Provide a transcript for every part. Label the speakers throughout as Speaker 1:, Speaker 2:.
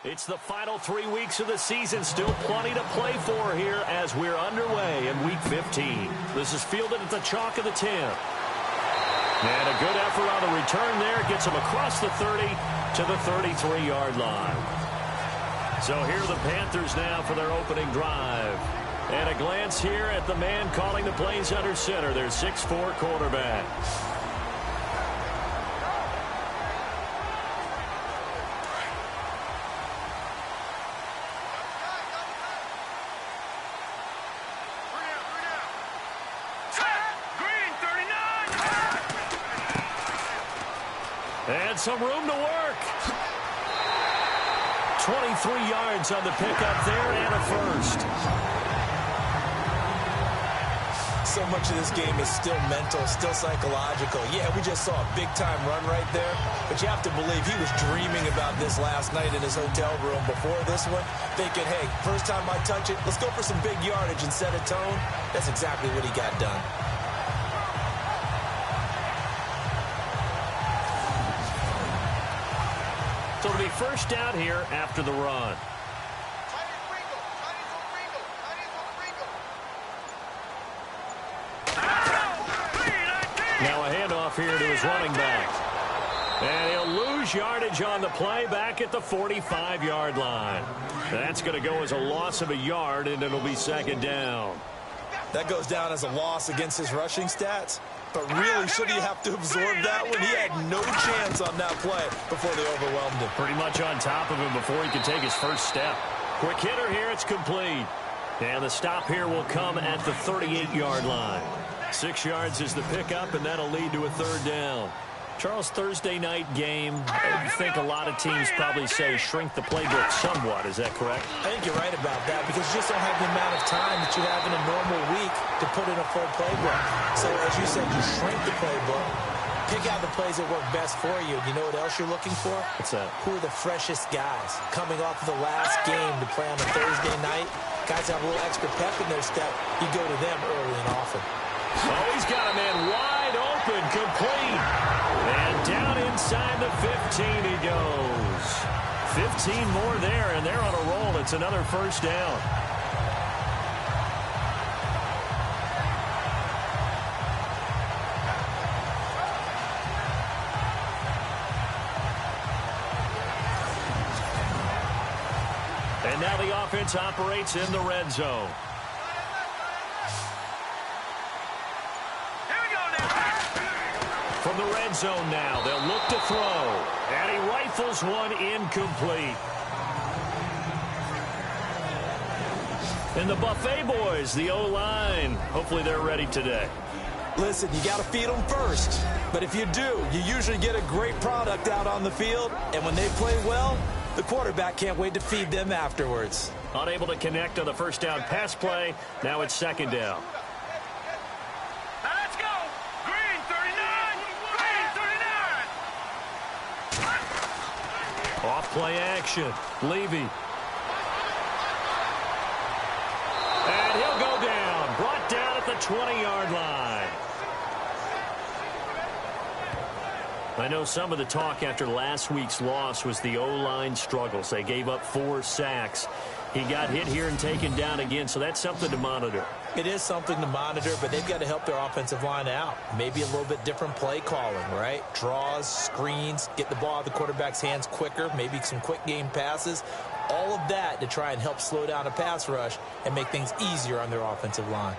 Speaker 1: It's the final 3 weeks of the season. Still plenty to play for here as we're underway in Week 15. This is fielded at the chalk of the 10. And a good effort on the return there. Gets him across the 30 to the 33-yard line. So here are the Panthers now for their opening drive. And a glance here at the man calling the plays under center. Their 6'4" quarterback. And some room to work. 23 yards on the pickup there and a first.
Speaker 2: So much of this game is still mental, still psychological. Yeah, we just saw a big-time run right there, but you have to believe he was dreaming about this last night in his hotel room before this one, thinking, hey, first time I touch it, let's go for some big yardage and set a tone. That's exactly what he got done.
Speaker 1: So it'll be first down here after the run. Now a handoff here to his running back. And he'll lose yardage on the play back at the 45-yard line. That's going to go as a loss of a yard, and it'll be second down.
Speaker 2: That goes down as a loss against his rushing stats. But really, should he have to absorb that one? He had no chance on that play before they overwhelmed him.
Speaker 1: Pretty much on top of him before he could take his first step. Quick hitter here, it's complete. And the stop here will come at the 38-yard line. 6 yards is the pickup, and that'll lead to a third down. Charles, Thursday night game, I think a lot of teams probably say shrink the playbook somewhat. Is that correct?
Speaker 2: I think you're right about that because you just don't have the amount of time that you have in a normal week to put in a full playbook. So, as you said, you shrink the playbook, pick out the plays that work best for you. You know what else you're looking for?
Speaker 1: What's that?
Speaker 2: Who are the freshest guys coming off of the last game to play on a Thursday night? Guys have a little extra pep in their step. You go to them early and often.
Speaker 1: Oh, he's got a man wide open, complete. And down inside the 15 he goes. 15 more there, and they're on a roll. It's another first down. And now the offense operates in the red zone. From the red zone now, they'll look to throw. And he rifles one incomplete. And the Buffet boys, the O-line, hopefully they're ready today.
Speaker 2: Listen, you got to feed them first. But if you do, you usually get a great product out on the field. And when they play well, the quarterback can't wait to feed them afterwards.
Speaker 1: Unable to connect on the first down pass play. Now it's second down. Off play action. Levy. And he'll go down. Brought down at the 20-yard line. I know some of the talk after last week's loss was the O-line struggles. They gave up 4 sacks. He got hit here and taken down again, so that's something to monitor.
Speaker 2: It is something to monitor, but they've got to help their offensive line out. Maybe a little bit different play calling, right? Draws, screens, get the ball out of the quarterback's hands quicker, maybe some quick game passes. All of that to try and help slow down a pass rush and make things easier on their offensive line.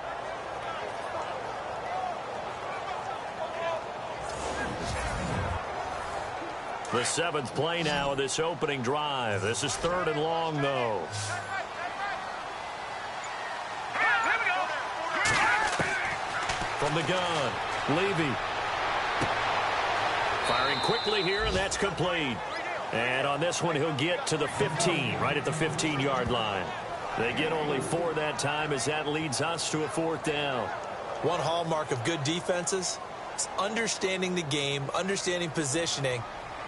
Speaker 1: The 7th play now of this opening drive. This is 3rd and long, though. From the gun, Levy. Firing quickly here, and that's complete. And on this one, he'll get to the 15, right at the 15-yard line. They get only 4 that time as that leads us to a 4th down.
Speaker 2: One hallmark of good defenses is understanding the game, understanding positioning,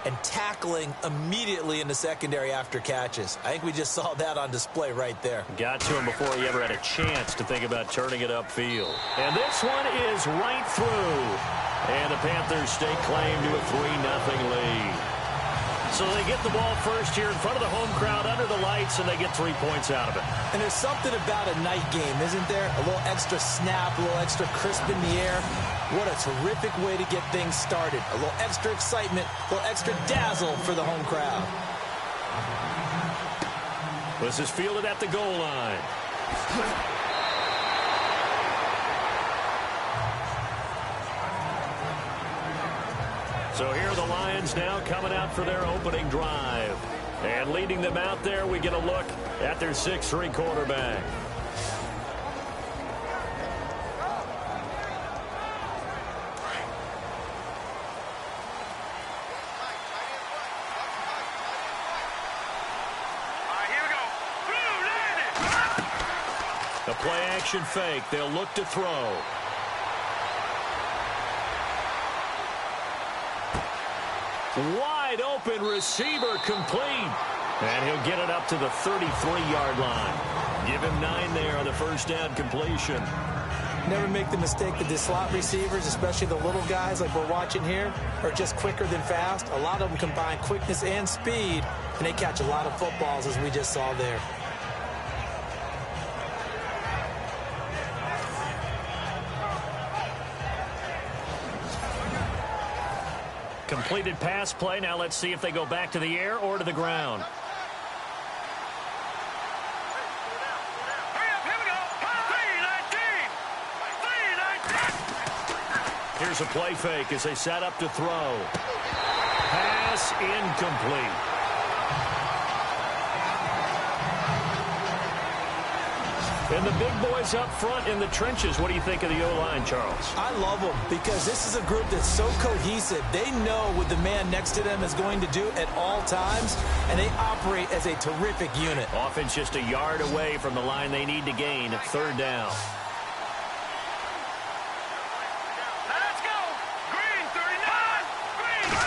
Speaker 2: and tackling immediately in the secondary after catches. I think we just saw that on display right there.
Speaker 1: Got to him before he ever had a chance to think about turning it upfield. And this one is right through. And the Panthers stake claim to a 3-0 lead. So they get the ball first here in front of the home crowd under the lights, and they get 3 points out of it.
Speaker 2: And there's something about a night game, isn't there? A little extra snap, a little extra crisp in the air. What a terrific way to get things started. A little extra excitement, a little extra dazzle for the home crowd.
Speaker 1: This is fielded at the goal line. So here are the Lions now coming out for their opening drive. And leading them out there, we get a look at their 6'3" quarterback. The play-action fake. They'll look to throw. Wide open receiver complete. And he'll get it up to the 33-yard line. Give him 9 there on the first down completion.
Speaker 2: Never make the mistake that the slot receivers, especially the little guys like we're watching here, are just quicker than fast. A lot of them combine quickness and speed, and they catch a lot of footballs, as we just saw there.
Speaker 1: Completed pass play. Now let's see if they go back to the air or to the ground. Here's a play fake as they set up to throw. Pass incomplete. And the big boys up front in the trenches. What do you think of the O-line, Charles?
Speaker 2: I love them because this is a group that's so cohesive. They know what the man next to them is going to do at all times, and they operate as a terrific unit.
Speaker 1: Offense just a yard away from the line they need to gain. 3rd down.
Speaker 3: Let's go! Green, 39! Green!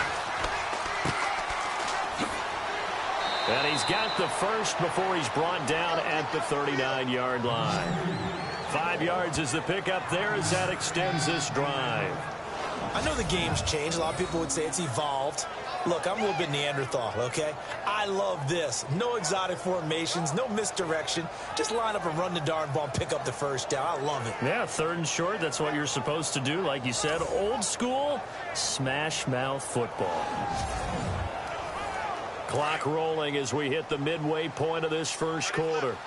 Speaker 1: And he's got the first before he's brought down at the 39-yard line. 5 yards is the pickup there as that extends this drive.
Speaker 2: I know the game's changed. A lot of people would say it's evolved. Look, I'm a little bit Neanderthal, okay? I love this. No exotic formations, no misdirection. Just line up and run the darn ball and pick up the first down. I love it.
Speaker 1: Yeah, 3rd and short. That's what you're supposed to do. Like you said, old school smash mouth football. Clock rolling as we hit the midway point of this first quarter.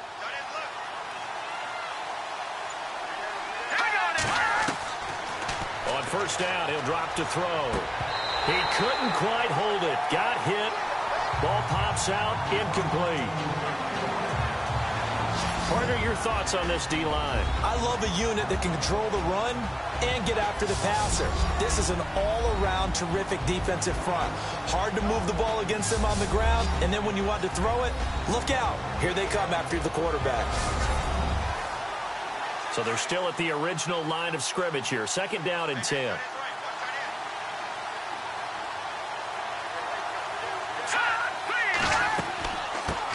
Speaker 1: On first down, he'll drop to throw. He couldn't quite hold it. Got hit. Ball pops out. Incomplete. Partner, your thoughts on this D-line?
Speaker 2: I love a unit that can control the run and get after the passer. This is an all-around terrific defensive front. Hard to move the ball against them on the ground, and then when you want to throw it, look out. Here they come after the quarterback.
Speaker 1: So they're still at the original line of scrimmage here. 2nd down and 10.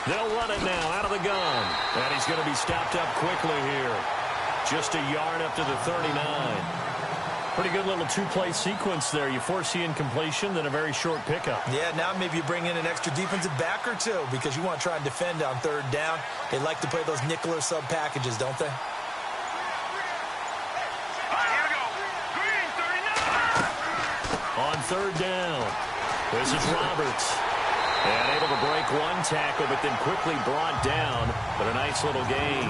Speaker 1: They'll run it now out of the gun. And he's going to be stopped up quickly here. Just a yard up to the 39. Pretty good little 2-play sequence there. You force the incompletion, then a very short pickup.
Speaker 2: Yeah, now maybe you bring in an extra defensive back or two because you want to try and defend on 3rd down. They like to play those nickel or sub packages, don't they?
Speaker 1: On 3rd down, this is Roberts. And able to break one tackle, but then quickly brought down. But a nice little gain.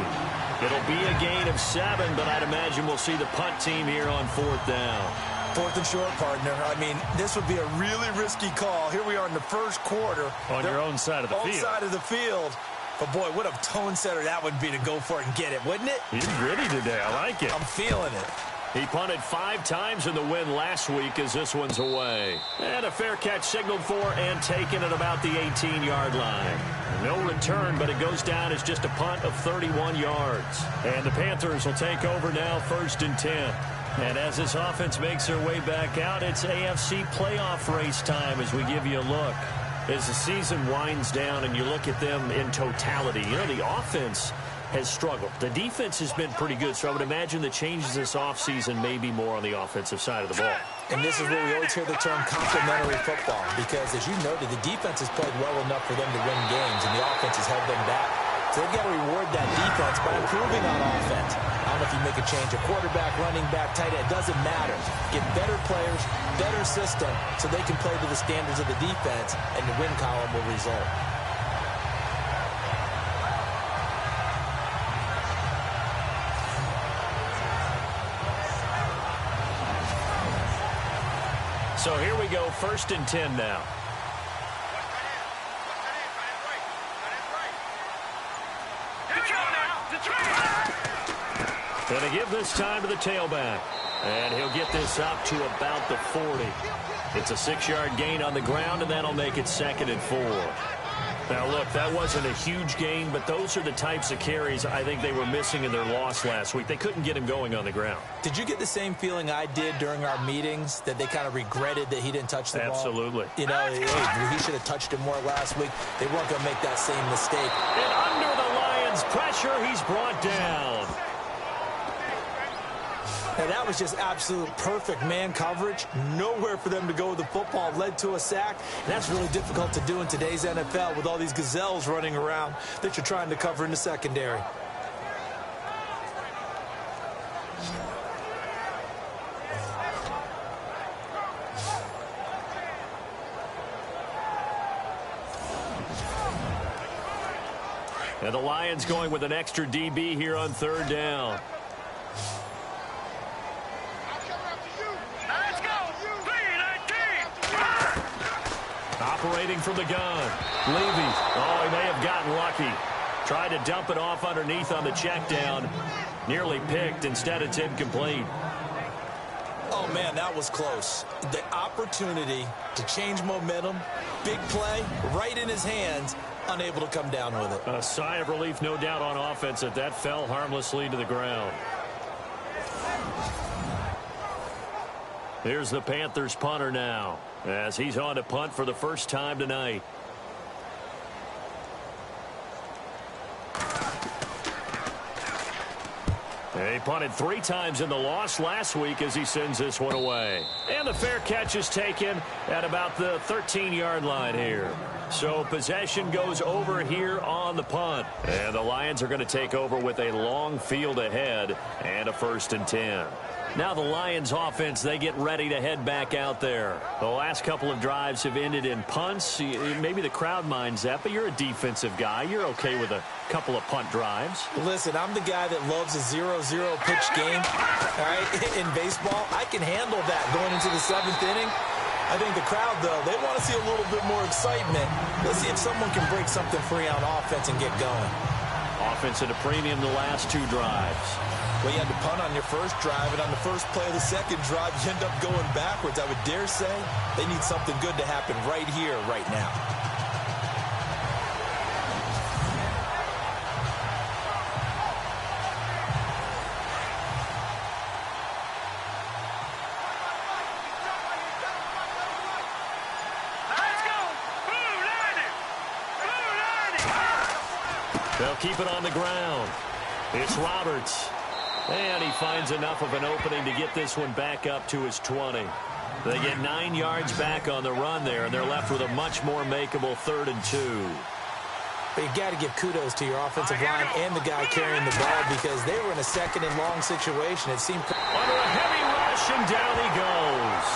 Speaker 1: It'll be a gain of 7, but I'd imagine we'll see the punt team here on 4th down.
Speaker 2: 4th and short, partner. I mean, this would be a really risky call. Here we are in the first quarter.
Speaker 1: On your own side of the field.
Speaker 2: Own side of the field. But, boy, what a tone setter that would be to go for it and get it, wouldn't it?
Speaker 1: He's gritty today. I like it.
Speaker 2: I'm feeling it.
Speaker 1: He punted 5 times in the win last week as this one's away. And a fair catch signaled for and taken at about the 18-yard line. No return, but it goes down as just a punt of 31 yards. And the Panthers will take over now 1st and 10. And as this offense makes their way back out, it's AFC playoff race time as we give you a look. As the season winds down and you look at them in totality, you know, the offense has struggled. The defense has been pretty good, so I would imagine the changes this offseason may be more on the offensive side of the ball.
Speaker 2: And this is where we always hear the term complementary football, because as you noted, the defense has played well enough for them to win games, and the offense has held them back. So they've got to reward that defense by improving on offense. I don't know if you make a change, a quarterback, running back, tight end, it doesn't matter. Get better players, better system, so they can play to the standards of the defense, and the win column will result.
Speaker 1: So here we go, 1st and 10 now. Going to give this time to the tailback. And he'll get this up to about the 40. It's a 6-yard gain on the ground, and that'll make it 2nd and 4. Now, look, that wasn't a huge gain, but those are the types of carries I think they were missing in their loss last week. They couldn't get him going on the ground.
Speaker 2: Did you get the same feeling I did during our meetings, that they kind of regretted that he didn't touch the ball?
Speaker 1: Absolutely.
Speaker 2: You know, he should have touched it more last week. They weren't going to make that same mistake.
Speaker 1: And under the Lions' pressure, he's brought down.
Speaker 2: Now, that was just absolute perfect man coverage. Nowhere for them to go with the football. Led to a sack. And that's really difficult to do in today's NFL with all these gazelles running around that you're trying to cover in the secondary.
Speaker 1: And the Lions going with an extra DB here on 3rd down. Operating from the gun. Levy. Oh, he may have gotten lucky. Tried to dump it off underneath on the check down. Nearly picked. Instead, it's incomplete.
Speaker 2: Oh, man, that was close. The opportunity to change momentum, big play, right in his hands, unable to come down with it.
Speaker 1: A sigh of relief, no doubt, on offense that fell harmlessly to the ground. Here's the Panthers punter now, as he's on to punt for the first time tonight. He punted 3 times in the loss last week as he sends this one away. And the fair catch is taken at about the 13-yard line here. So possession goes over here on the punt. And the Lions are going to take over with a long field ahead and a 1st and 10. Now the Lions offense, they get ready to head back out there. The last couple of drives have ended in punts. Maybe the crowd minds that, but you're a defensive guy. You're okay with a couple of punt drives.
Speaker 2: Listen, I'm the guy that loves a 0-0 pitch game. All right, in baseball, I can handle that going into the 7th inning. I think the crowd, though, they want to see a little bit more excitement. Let's see if someone can break something free on offense and get going.
Speaker 1: Offense at a premium the last 2 drives.
Speaker 2: Well, you had to punt on your first drive, and on the first play of the second drive, you end up going backwards. I would dare say they need something good to happen right here, right now.
Speaker 3: Let's go! Blue 90! Blue 90!
Speaker 1: They'll keep it on the ground. It's Roberts. And he finds enough of an opening to get this one back up to his 20. They get 9 yards back on the run there, and they're left with a much more makeable 3rd and 2.
Speaker 2: But you got to give kudos to your offensive line and the guy carrying the ball, because they were in a 2nd and long situation. It seemed
Speaker 1: under a heavy rush, and down he goes.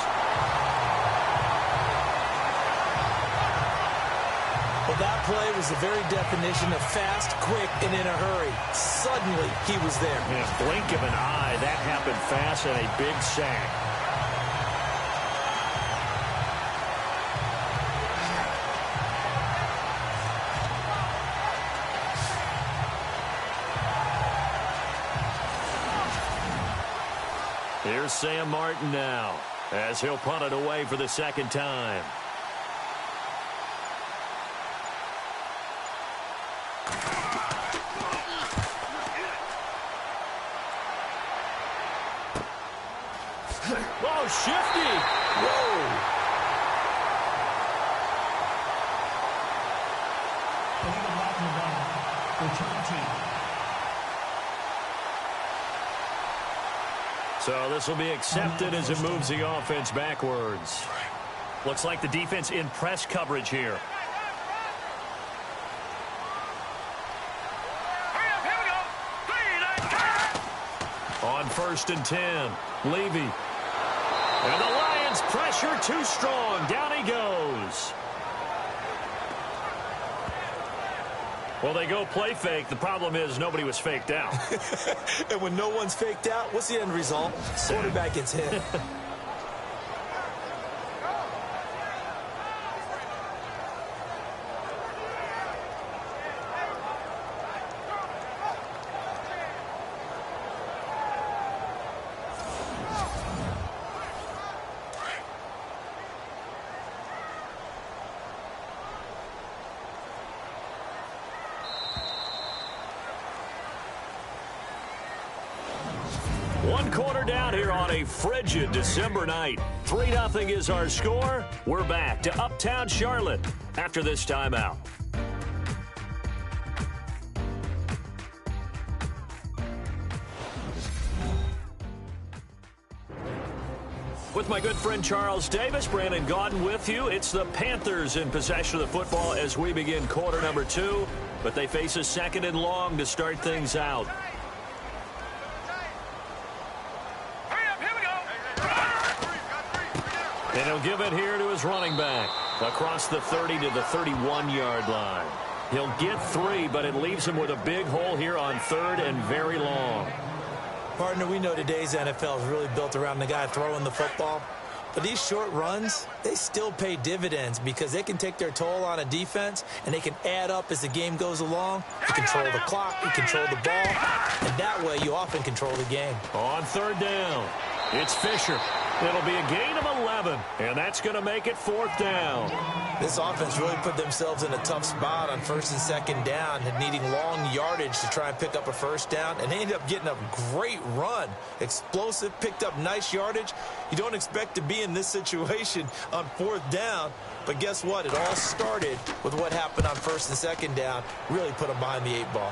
Speaker 2: Well, that play was the very definition of fast, quick, and in a hurry. Suddenly, he was there.
Speaker 1: In a blink of an eye, that happened fast, and a big sack. Here's Sam Martin now, as he'll punt it away for the 2nd time. Oh, shifty.
Speaker 2: Whoa.
Speaker 1: So this will be accepted as it moves the offense backwards.
Speaker 4: Looks like the defense in press coverage here.
Speaker 1: On 1st and 10, Levy. And the Lions pressure too strong. Down he goes. Well, they go play fake. The problem is nobody was faked out.
Speaker 2: And when no one's faked out, what's the end result? Quarterback gets hit.
Speaker 1: One quarter down here on a frigid December night. 3-0 is our score. We're back to Uptown Charlotte after this timeout. With my good friend Charles Davis, Brandon Gaudin with you. It's the Panthers in possession of the football as we begin quarter number 2. But they face a 2nd and long to start things out. And he'll give it here to his running back. Across the 30 to the 31-yard line. He'll get 3, but it leaves him with a big hole here on 3rd and very long.
Speaker 2: Partner, we know today's NFL is really built around the guy throwing the football. But these short runs, they still pay dividends because they can take their toll on a defense and they can add up as the game goes along. You control the clock, you control the ball, and that way you often control the game.
Speaker 1: On 3rd down, it's Fisher. It'll be a gain of 11, and that's going to make it 4th down.
Speaker 2: This offense really put themselves in a tough spot on 1st and 2nd down and needing long yardage to try and pick up a 1st down, and they ended up getting a great run. Explosive, picked up nice yardage. You don't expect to be in this situation on 4th down, but guess what? It all started with what happened on 1st and 2nd down. Really put them behind the 8 ball.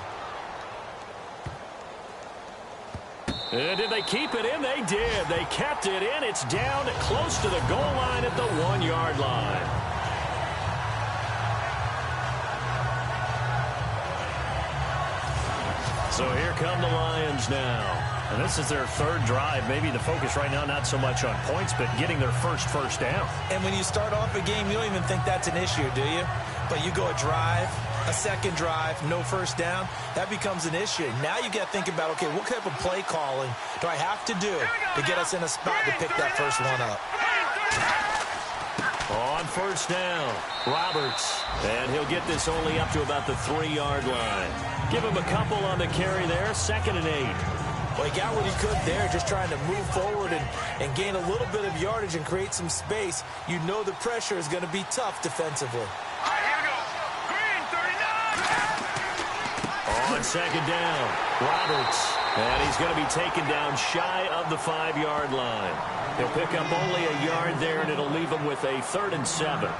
Speaker 1: And did they keep it in? They did. They kept it in. It's down close to the goal line at the 1-yard line. So here come the Lions now.
Speaker 4: And this is their 3rd drive. Maybe the focus right now not so much on points, but getting their first down.
Speaker 2: And when you start off a game, you don't even think that's an issue, do you? But you go a drive, a 2nd drive, no 1st down, that becomes an issue. Now you got to think about, okay, what type of play calling do I have to do to get us in a spot to pick that first one up?
Speaker 1: On 1st down, Roberts. And he'll get this only up to about the 3-yard line. Give him a couple on the carry there, 2nd and 8.
Speaker 2: Well, he got what he could there, just trying to move forward and gain a little bit of yardage and create some space. You know the pressure is going to be tough defensively.
Speaker 3: All right, here we go. Green, 39.
Speaker 1: On 2nd down, Roberts. And he's going to be taken down shy of the 5-yard line. He'll pick up only a yard there, and it'll leave him with a 3rd and 7.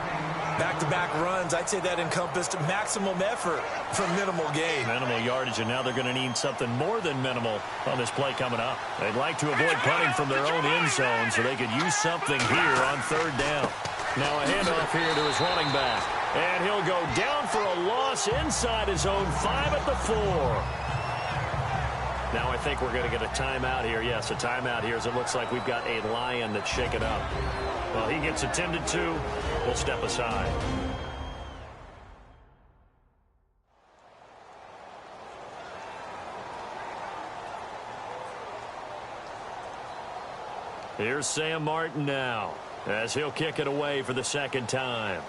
Speaker 2: Back-to-back runs, I'd say that encompassed maximum effort for minimal gain.
Speaker 4: Minimal yardage, and now they're going to need something more than minimal on this play coming up.
Speaker 1: They'd like to avoid punting from their own end zone, so they could use something here on 3rd down. Now a handoff here to his running back. And he'll go down for a loss inside his own 5 at the 4. Now I think we're going to get a timeout here. Yes, a timeout here as it looks like we've got a Lion that's shaken up. Well, he gets attended to. We'll step aside. Here's Sam Martin now as he'll kick it away for the 2nd time.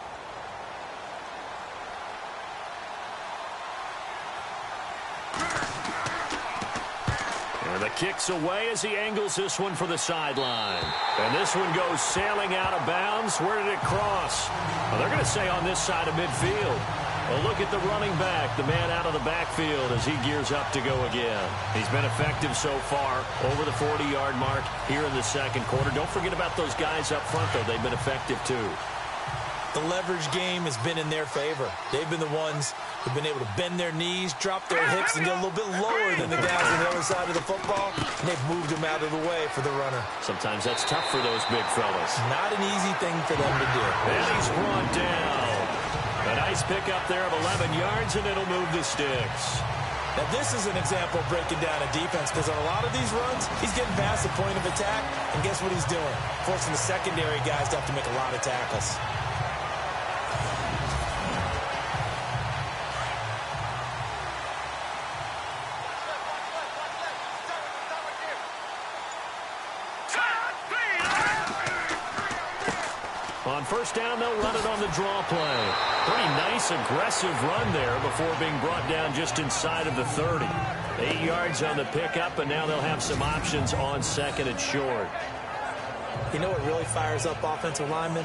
Speaker 1: And the kick's away as he angles this one for the sideline. And this one goes sailing out of bounds. Where did it cross? Well, they're going to say on this side of midfield. Well, look at the running back, the man out of the backfield as he gears up to go again. He's been effective so far over the 40-yard mark here in the 2nd quarter. Don't forget about those guys up front, though. They've been effective, too.
Speaker 2: The leverage game has been in their favor. They've been the ones who've been able to bend their knees, drop their hips, and get a little bit lower than the guys on the other side of the football. And they've moved them out of the way for the runner.
Speaker 1: Sometimes that's tough for those big fellas.
Speaker 2: Not an easy thing for them to do.
Speaker 1: And he's brought down. A nice pickup there of 11 yards, and it'll move the sticks.
Speaker 2: Now, this is an example of breaking down a defense, because on a lot of these runs, he's getting past the point of attack, and guess what he's doing? Forcing the secondary guys to have to make a lot of tackles.
Speaker 1: On first down, they'll run it on the draw play. Pretty nice, aggressive run there before being brought down just inside of the 30. 8 yards on the pickup, and now they'll have some options on second and short.
Speaker 2: You know what really fires up offensive linemen?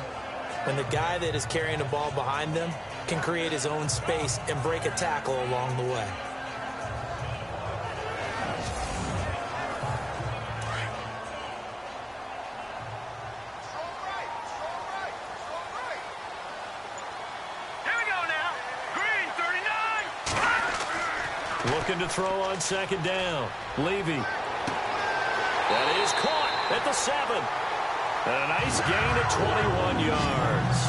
Speaker 2: When the guy that is carrying the ball behind them can create his own space and break a tackle along the way.
Speaker 1: Looking to throw on second down. Levy. That is caught at the 7. And a nice gain of 21 yards.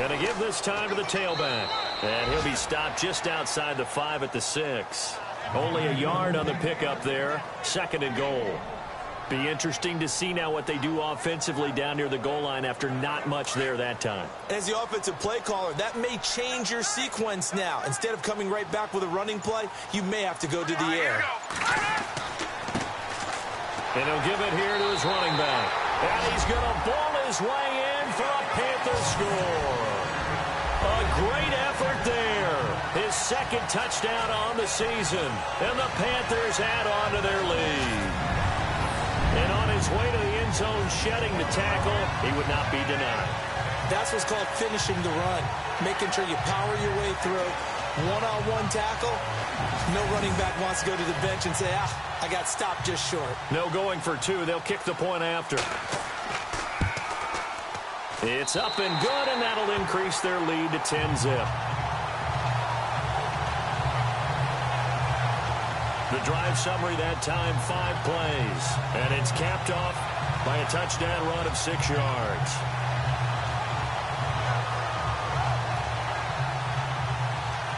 Speaker 1: And a give this time to the tailback. And he'll be stopped just outside the 5 at the 6. Only a yard on the pickup there. Second and goal. Be interesting to see now what they do offensively down near the goal line after not much there that time.
Speaker 2: As the offensive play caller, that may change your sequence now. Instead of coming right back with a running play, you may have to go to the air.
Speaker 1: And he'll give it here to his running back. And he's going to ball his way in for a Panthers score. A great effort there. His second touchdown on the season. And the Panthers add on to their lead. And on his way to the end zone, shedding the tackle, he would not be denied.
Speaker 2: That's what's called finishing the run. Making sure you power your way through. One-on-one tackle. No running back wants to go to the bench and say, I got stopped just short.
Speaker 1: No going for 2. They'll kick the point after. It's up and good, and that'll increase their lead to 10-zip. The drive summary that time, 5 plays. And it's capped off by a touchdown run of 6 yards.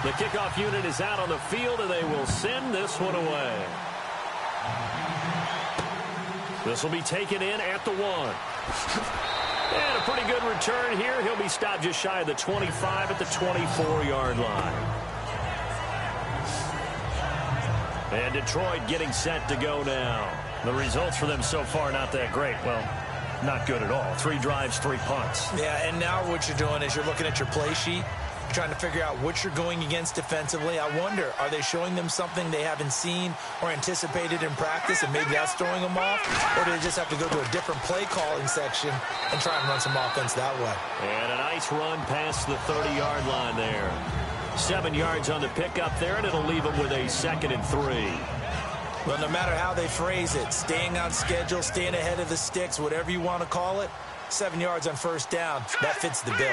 Speaker 1: The kickoff unit is out on the field, and they will send this one away. This will be taken in at the 1. And a pretty good return here. He'll be stopped just shy of the 25 at the 24-yard line. And Detroit getting set to go now. The results for them so far not that great. Well, not good at all. 3 drives, 3 punts.
Speaker 2: Yeah, and now what you're doing is you're looking at your play sheet, trying to figure out what you're going against defensively. I wonder, are they showing them something they haven't seen or anticipated in practice, and maybe that's throwing them off? Or do they just have to go to a different play calling section and try and run some offense that way?
Speaker 1: And a nice run past the 30-yard line there. 7 yards on the pickup there, and it'll leave them with a 2nd and 3.
Speaker 2: Well, no matter how they phrase it, staying on schedule, staying ahead of the sticks, whatever you want to call it, 7 yards on first down, that fits the bill.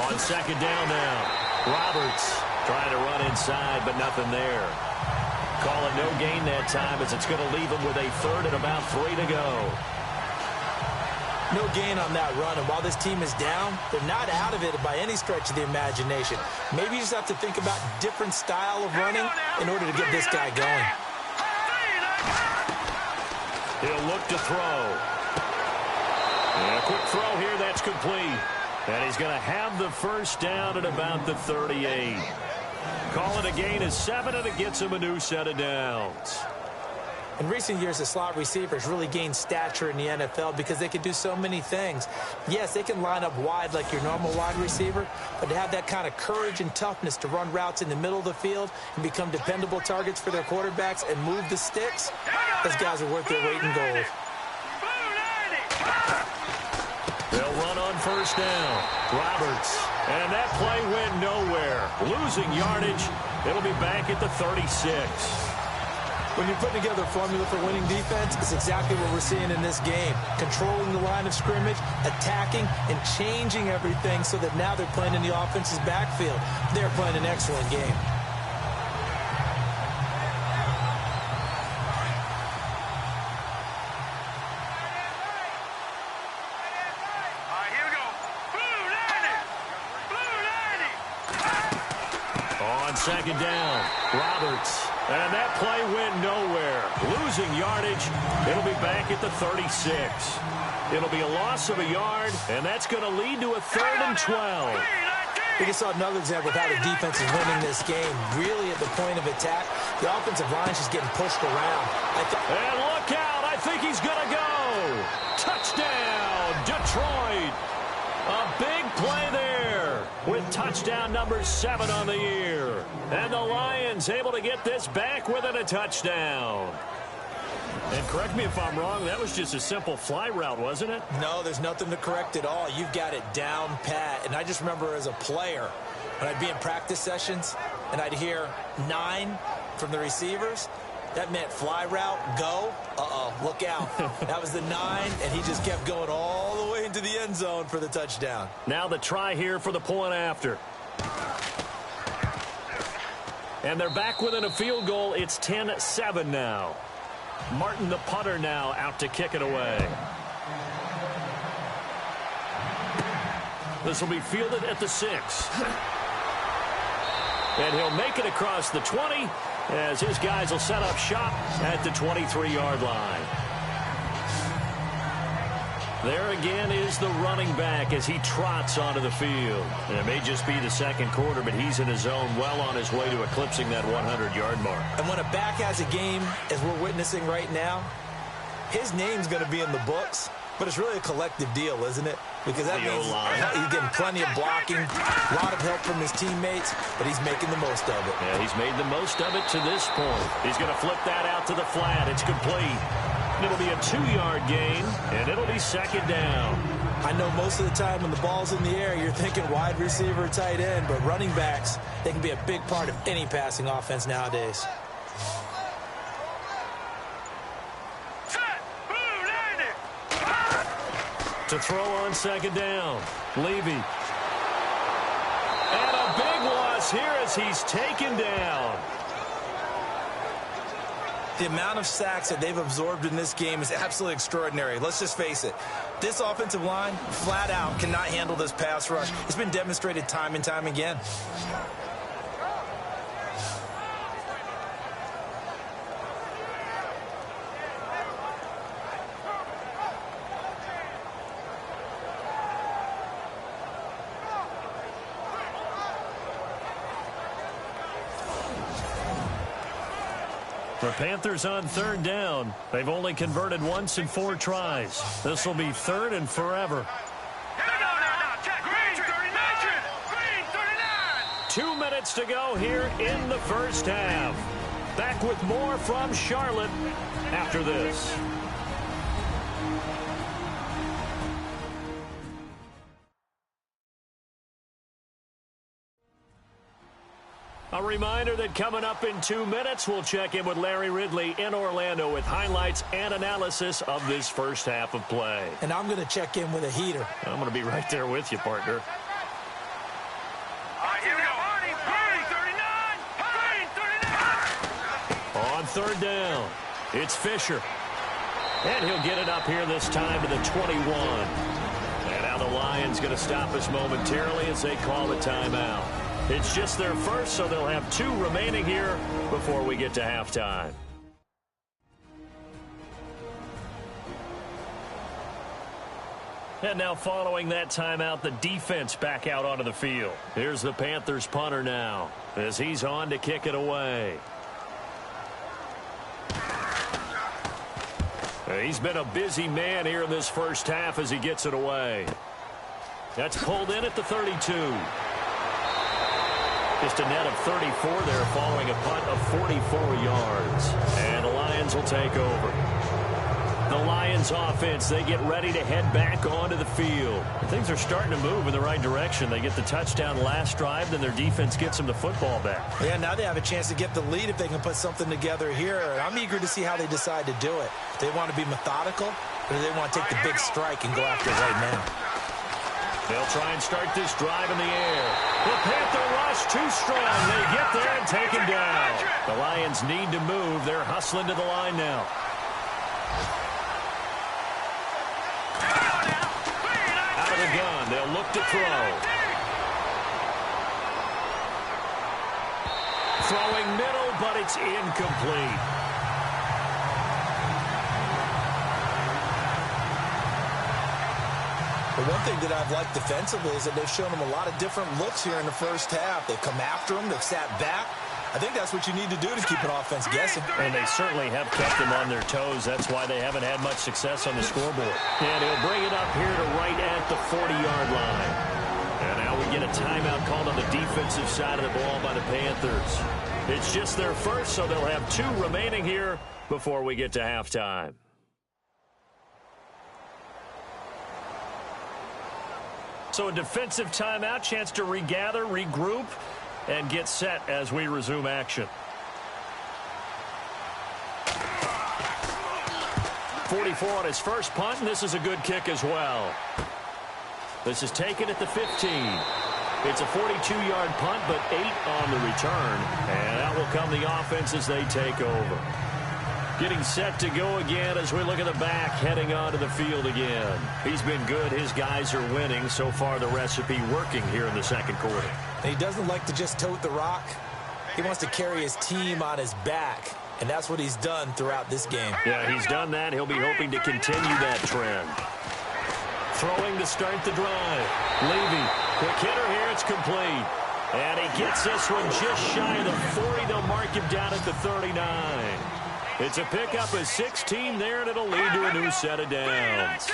Speaker 1: On second down now, Roberts trying to run inside, but nothing there. Call it no gain that time, as it's going to leave them with a 3rd and about 3 to go.
Speaker 2: No gain on that run, and while this team is down, they're not out of it by any stretch of the imagination. Maybe you just have to think about different style of running in order to get this guy going.
Speaker 1: He'll look to throw. And a quick throw here, that's complete. And he's going to have the first down at about the 38. Call it a gain of 7, and it gets him a new set of downs.
Speaker 2: In recent years, the slot receivers really gained stature in the NFL because they can do so many things. Yes, they can line up wide like your normal wide receiver, but to have that kind of courage and toughness to run routes in the middle of the field and become dependable targets for their quarterbacks and move the sticks, those guys are worth their weight in gold.
Speaker 1: They'll run on first down. Roberts. And that play went nowhere. Losing yardage. It'll be back at the 36.
Speaker 2: When you're putting together a formula for winning defense, it's exactly what we're seeing in this game. Controlling the line of scrimmage, attacking, and changing everything so that now they're playing in the offense's backfield. They're playing an excellent game.
Speaker 3: Here we go. Blue 90.
Speaker 1: On second down, Roberts. And that play went nowhere. Losing yardage. It'll be back at the 36. It'll be a loss of a yard, and that's going to lead to a 3rd and 12.
Speaker 2: We just saw another example of how the defense is winning this game. Really at the point of attack, the offensive line is just getting pushed around.
Speaker 1: And look out. I think he's going to go. Touchdown, Detroit. A big play there with touchdown number 7 on the year. And the Lions able to get this back within a touchdown. And correct me if I'm wrong, that was just a simple fly route, wasn't it?
Speaker 2: No, there's nothing to correct at all. You've got it down pat. And I just remember as a player, when I'd be in practice sessions and I'd hear 9 from the receivers, that meant fly route, go. Look out. That was the 9, and he just kept going all the way into the end zone for the touchdown.
Speaker 1: Now the try here for the point after. And they're back within a field goal. It's 10-7 now. Martin, the punter, now out to kick it away. This will be fielded at the 6. And he'll make it across the 20 as his guys will set up shop at the 23-yard line. There again is the running back as he trots onto the field. And it may just be the second quarter, but he's in his zone, well on his way to eclipsing that 100-yard mark.
Speaker 2: And when a back has a game, as we're witnessing right now, his name's going to be in the books, but it's really a collective deal, isn't it? Because that means he's getting plenty of blocking, a lot of help from his teammates, but he's making the most of it.
Speaker 1: Yeah, he's made the most of it to this point. He's going to flip that out to the flat. It's complete. It'll be a 2-yard gain, and it'll be second down.
Speaker 2: I know most of the time when the ball's in the air, you're thinking wide receiver, tight end, but running backs, they can be a big part of any passing offense nowadays.
Speaker 1: To throw on second down, Levy. And a big loss here as he's taken down.
Speaker 2: The amount of sacks that they've absorbed in this game is absolutely extraordinary. Let's just face it. This offensive line, flat out, cannot handle this pass rush. It's been demonstrated time and time again.
Speaker 1: The Panthers on third down. They've only converted once in 4 tries. This will be 3rd and forever. 2 minutes to go here in the first half. Back with more from Charlotte after this. A reminder that coming up in 2 minutes, we'll check in with Larry Ridley in Orlando with highlights and analysis of this first half of play.
Speaker 2: And I'm going to check in with a heater.
Speaker 1: I'm going to be right there with you, partner.
Speaker 3: Here we go. 39.
Speaker 1: On third down, it's Fisher. And he'll get it up here this time to the 21. And now the Lions going to stop us momentarily as they call a timeout. It's just their first, so they'll have 2 remaining here before we get to halftime.
Speaker 4: And now following that timeout, the defense back out onto the field.
Speaker 1: Here's the Panthers punter now as he's on to kick it away. He's been a busy man here in this first half as he gets it away. That's pulled in at the 32. Just a net of 34 there following a punt of 44 yards. And the Lions will take over. The Lions offense, they get ready to head back onto the field.
Speaker 4: Things are starting to move in the right direction. They get the touchdown last drive, then their defense gets them the football back.
Speaker 2: Yeah, now they have a chance to get the lead if they can put something together here. I'm eager to see how they decide to do it. Do they want to be methodical, or do they want to take the big strike and go after it right now?
Speaker 1: They'll try and start this drive in the air. The Panther rush too strong. They get there and take him down. The Lions need to move. They're hustling to the line now. Out of the gun, they'll look to throw. Throwing middle, but it's incomplete.
Speaker 2: The one thing that I've liked defensively is that they've shown them a lot of different looks here in the first half. They've come after them. They've sat back. I think that's what you need to do to keep an offense guessing.
Speaker 4: And they certainly have kept them on their toes. That's why they haven't had much success on the scoreboard.
Speaker 1: And he'll bring it up here to right at the 40-yard line. And now we get a timeout called on the defensive side of the ball by the Panthers. It's just their first, so they'll have 2 remaining here before we get to halftime.
Speaker 4: So a defensive timeout, chance to regather, regroup, and get set as we resume action.
Speaker 1: 44 on his first punt, and this is a good kick as well. This is taken at the 15. It's a 42-yard punt, but 8 on the return. And out will come the offense as they take over. Getting set to go again as we look at the back, heading onto the field again. He's been good. His guys are winning. So far, the recipe working here in the second quarter.
Speaker 2: And he doesn't like to just tote the rock. He wants to carry his team on his back. And that's what he's done throughout this game.
Speaker 1: Yeah, he's done that. He'll be hoping to continue that trend. Throwing to start the drive. Levy, quick hitter here. It's complete. And he gets this one just shy of the 40. They'll mark him down at the 39. It's a pickup of 16 there, and it'll lead to a new set of downs.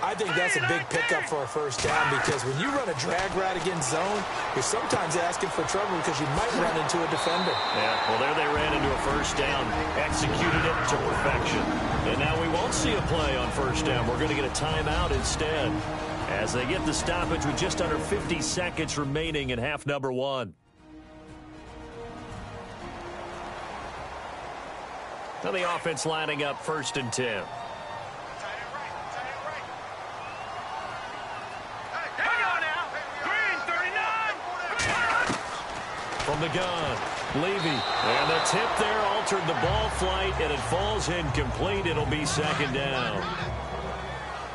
Speaker 2: I think that's a big pickup for a first down because when you run a drag route against zone, you're sometimes asking for trouble because you might run into a defender.
Speaker 1: Yeah, well, there they ran into a first down, executed it to perfection. And now we won't see a play on first down. We're going to get a timeout instead as they get the stoppage with just under 50 seconds remaining in half number 1. Now the offense lining up 1st and 10. From the gun, Levy. And the tip there altered the ball flight, and it falls incomplete. It'll be 2nd down.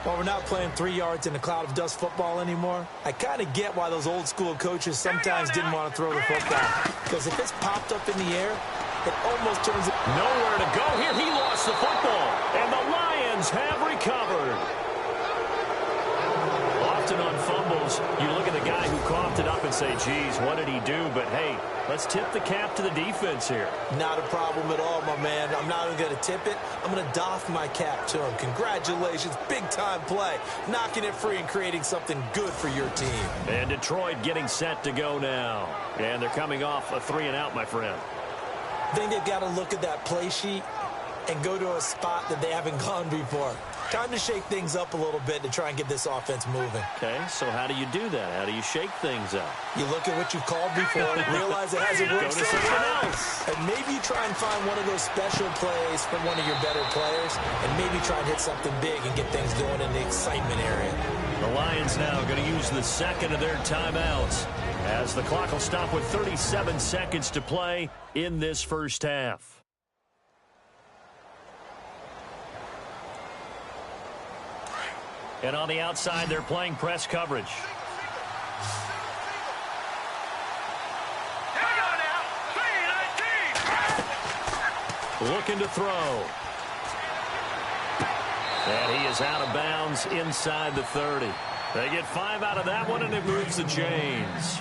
Speaker 2: Well, we're not playing 3 yards in a cloud of dust football anymore. I kind of get why those old school coaches sometimes didn't want to throw the football. Because if it's popped up in the air, it almost turns it.
Speaker 1: Nowhere to go here. He lost the football. And the Lions have recovered. Often on fumbles, you look at the guy who coughed it up and say, geez, what did he do? But, hey, let's tip the cap to the defense here.
Speaker 2: Not a problem at all, my man. I'm not even going to tip it. I'm going to doff my cap to him. Congratulations. Big-time play. Knocking it free and creating something good for your team.
Speaker 1: And Detroit getting set to go now. And they're coming off a 3-and-out, my friend.
Speaker 2: I think they've got to look at that play sheet and go to a spot that they haven't gone before. Time to shake things up a little bit to try and get this offense moving.
Speaker 1: Okay, so how do you do that? How do you shake things up?
Speaker 2: You look at what you've called before, realize it hasn't worked so well, and maybe you try and find one of those special plays from one of your better players, and maybe try and hit something big and get things going in the excitement area.
Speaker 1: The Lions now going to use the second of their timeouts as the clock will stop with 37 seconds to play in this first half. And on the outside, they're playing press coverage. Looking to throw.
Speaker 4: And he is out of bounds inside the 30. They get 5 out of that one, and it moves the chains.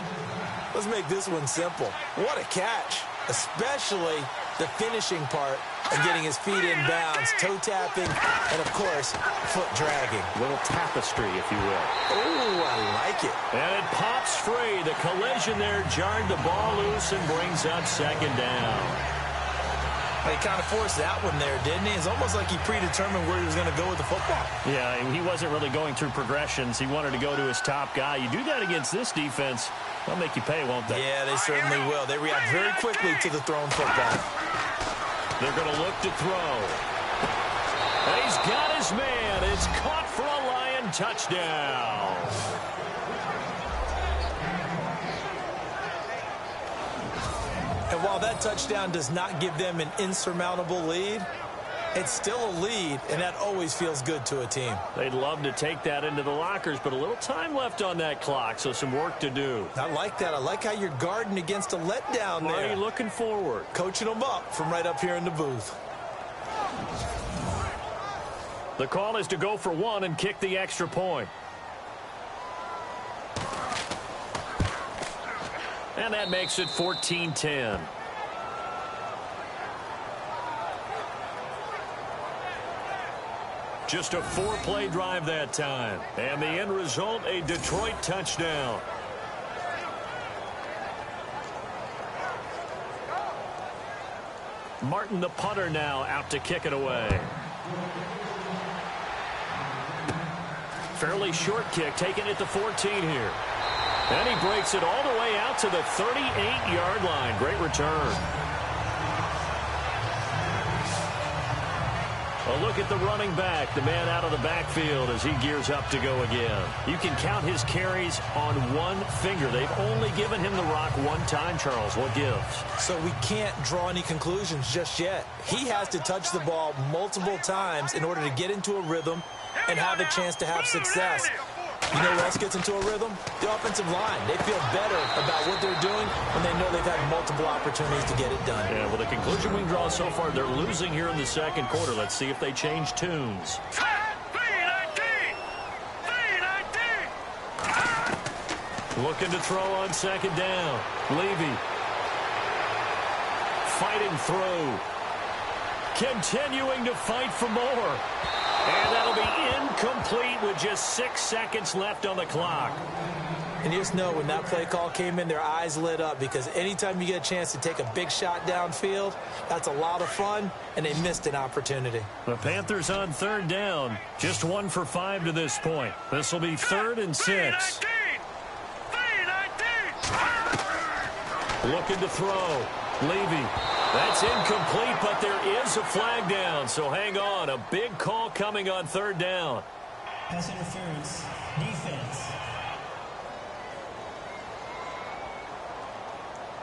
Speaker 2: Let's make this one simple. What a catch, especially the finishing part of getting his feet in bounds, toe tapping, and, of course, foot dragging.
Speaker 1: Little tapestry, if you will.
Speaker 2: Oh, I like it.
Speaker 4: And it pops free. The collision there jarred the ball loose and brings up second down.
Speaker 2: He kind of forced that one there, didn't he? It's almost like he predetermined where he was going to go with the football.
Speaker 4: Yeah, he wasn't really going through progressions. He wanted to go to his top guy. You do that against this defense, they'll make you pay, won't they?
Speaker 2: Yeah, they certainly will. They react very quickly to the thrown football.
Speaker 4: They're going to look to throw. And he's got his man. It's caught for a Lion touchdown.
Speaker 2: And while that touchdown does not give them an insurmountable lead, it's still a lead, and that always feels good to a team.
Speaker 4: They'd love to take that into the lockers, but a little time left on that clock, so some work to do.
Speaker 2: I like that. I like how you're guarding against a letdown there.
Speaker 4: Marty looking forward.
Speaker 2: Coaching them up from right up here in the booth.
Speaker 4: The call is to go for one and kick the extra point. And that makes it 14-10. Just a 4-play drive that time. And the end result, a Detroit touchdown. Martin, the punter, now out to kick it away. Fairly short kick, taking it to 14 here. And he breaks it all the way out to the 38-yard line. Great return. A look at the running back, the man out of the backfield as he gears up to go again. You can count his carries on one finger. They've only given him the rock one time, Charles. What gives?
Speaker 2: So we can't draw any conclusions just yet. He has to touch the ball multiple times in order to get into a rhythm and have a chance to have success. You know what else gets into a rhythm? The offensive line. They feel better about what they're doing when they know they've had multiple opportunities to get it done.
Speaker 4: Yeah, well, the conclusion we can draw so far, they're losing here in the second quarter. Let's see if they change tunes. Looking to throw on second down. Levy. Fighting through. Continuing to fight for more. And that'll be incomplete with just 6 seconds left on the clock.
Speaker 2: And you just know when that play call came in, their eyes lit up because anytime you get a chance to take a big shot downfield, that's a lot of fun, and they missed an opportunity.
Speaker 4: The Panthers on third down. Just 1 for 5 to this point. This will be 3rd and 6. Looking to throw. Levy. That's incomplete, but there is a flag down, so hang on. A big call coming on third down.
Speaker 5: Pass interference. Defense.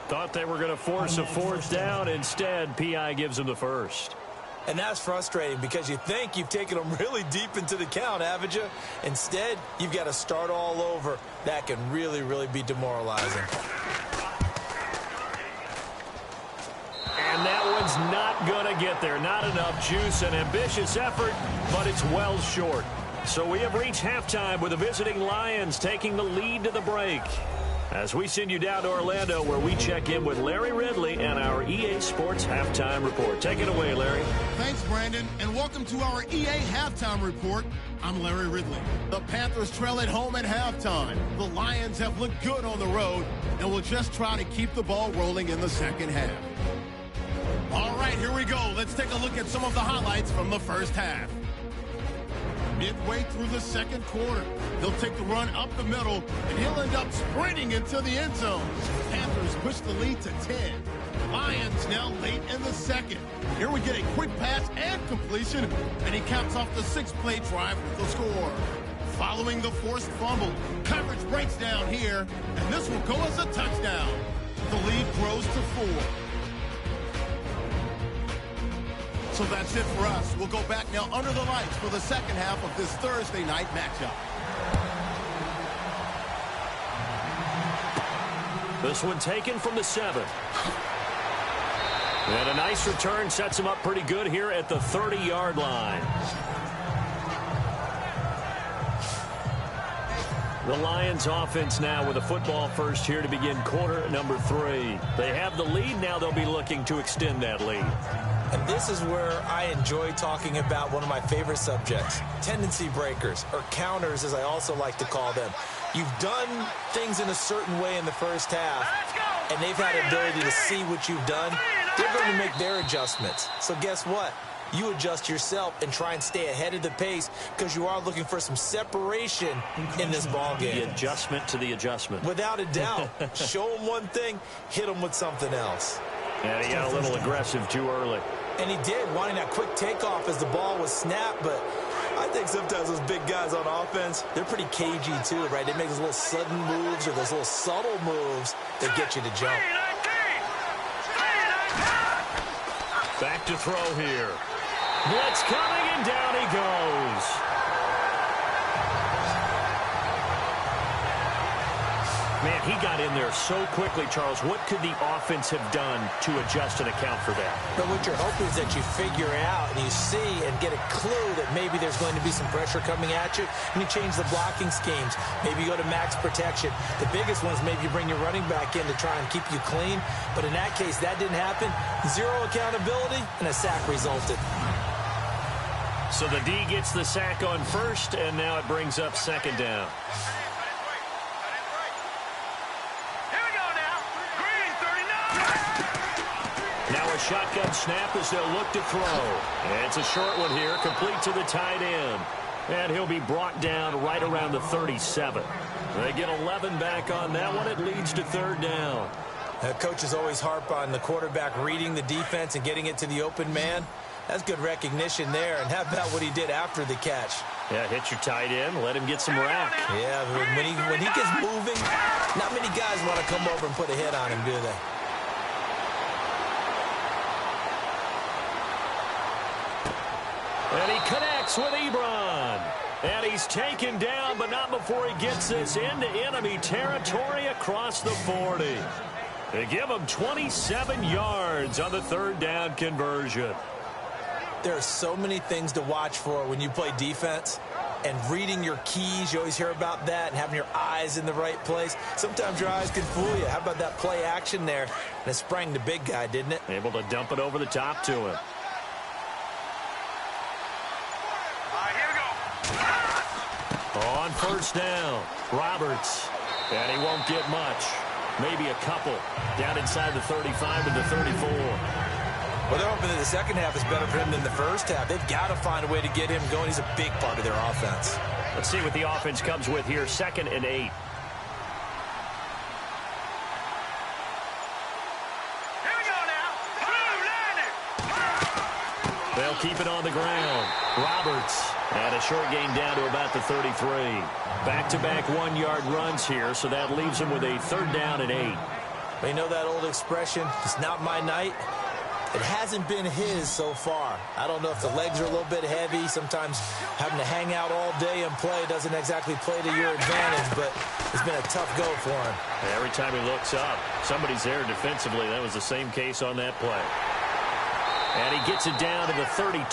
Speaker 4: Thought they were going to force a 4th down. Instead, P.I. gives them the first.
Speaker 2: And that's frustrating because you think you've taken them really deep into the count, haven't you? Instead, you've got to start all over. That can really, really be demoralizing.
Speaker 4: And that one's not going to get there. Not enough juice. An ambitious effort, but it's well short. So we have reached halftime with the visiting Lions taking the lead to the break. As we send you down to Orlando, where we check in with Larry Ridley and our EA Sports Halftime Report. Take it away, Larry.
Speaker 6: Thanks, Brandon, and welcome to our EA Halftime Report. I'm Larry Ridley. The Panthers trail at home at halftime. The Lions have looked good on the road and will just try to keep the ball rolling in the second half. All right, here we go. Let's take a look at some of the highlights from the first half. Midway through the second quarter, he'll take the run up the middle, and he'll end up sprinting into the end zone. Panthers push the lead to 10. Lions now late in the second. Here we get a quick pass and completion, and he caps off the 6-play drive with the score. Following the forced fumble, coverage breaks down here, and this will go as a touchdown. The lead grows to 4. So that's it for us. We'll go back now under the lights for the second half of this Thursday night matchup.
Speaker 4: This one taken from the 7. And a nice return sets him up pretty good here at the 30-yard line. The Lions offense now with a football first here to begin quarter number 3. They have the lead. Now they'll be looking to extend that lead.
Speaker 2: And this is where I enjoy talking about one of my favorite subjects, tendency breakers, or counters as I also like to call them. You've done things in a certain way in the first half, and they've had the ability to see what you've done. They're going to make their adjustments. So guess what? You adjust yourself and try and stay ahead of the pace because you are looking for some separation in this ball game.
Speaker 4: The adjustment to the adjustment.
Speaker 2: Without a doubt. Show them one thing, hit them with something else.
Speaker 4: And he got a little aggressive too early.
Speaker 2: And he did, wanting that quick takeoff as the ball was snapped. But I think sometimes those big guys on offense, they're pretty cagey too, right? They make those little sudden moves or those little subtle moves that get you to jump.
Speaker 4: Back to throw here. Blitz coming, and down he goes. Man, he got in there so quickly, Charles. What could the offense have done to adjust and account for that?
Speaker 2: But what you're hoping is that you figure out and you see and get a clue that maybe there's going to be some pressure coming at you, and you change the blocking schemes. Maybe you go to max protection. The biggest one is maybe you bring your running back in to try and keep you clean. But in that case, that didn't happen. Zero accountability, and a sack resulted.
Speaker 4: So the D gets the sack on first, and now it brings up second down.
Speaker 3: Here we go now. Green 39.
Speaker 4: Now a shotgun snap as they'll look to throw. And it's a short one here, complete to the tight end. And he'll be brought down right around the 37. They get 11 back on that one. It leads to third down.
Speaker 2: Coaches always harp on the quarterback reading the defense and getting it to the open man. That's good recognition there. And how about what he did after the catch?
Speaker 4: Yeah, hit your tight end, let him get some rack.
Speaker 2: Yeah, when he gets moving, not many guys want to come over and put a hit on him, do they?
Speaker 4: And he connects with Ebron. And he's taken down, but not before he gets this into enemy territory across the 40. They give him 27 yards on the third down conversion.
Speaker 2: There are so many things to watch for when you play defense. And reading your keys, you always hear about that, and having your eyes in the right place. Sometimes your eyes can fool you. How about that play action there? And it sprang the big guy, didn't it?
Speaker 4: Able to dump it over the top to him.
Speaker 3: Here we go.
Speaker 4: On first down, Roberts. And he won't get much. Maybe a couple. Down inside the 35 to the 34.
Speaker 2: Well, they're hoping that the second half is better for him than the first half. They've got to find a way to get him going. He's a big part of their offense.
Speaker 4: Let's see what the offense comes with here. 2nd and 8.
Speaker 3: Here we go now.
Speaker 4: They'll keep it on the ground. Roberts. And a short gain down to about the 33. Back-to-back 1-yard runs here, so that leaves him with a third down and 8.
Speaker 2: You know that old expression, it's not my night? It hasn't been his so far. I don't know if the legs are a little bit heavy. Sometimes having to hang out all day and play doesn't exactly play to your advantage, but it's been a tough go for him.
Speaker 4: Every time he looks up, somebody's there defensively. That was the same case on that play. And he gets it down to the 32.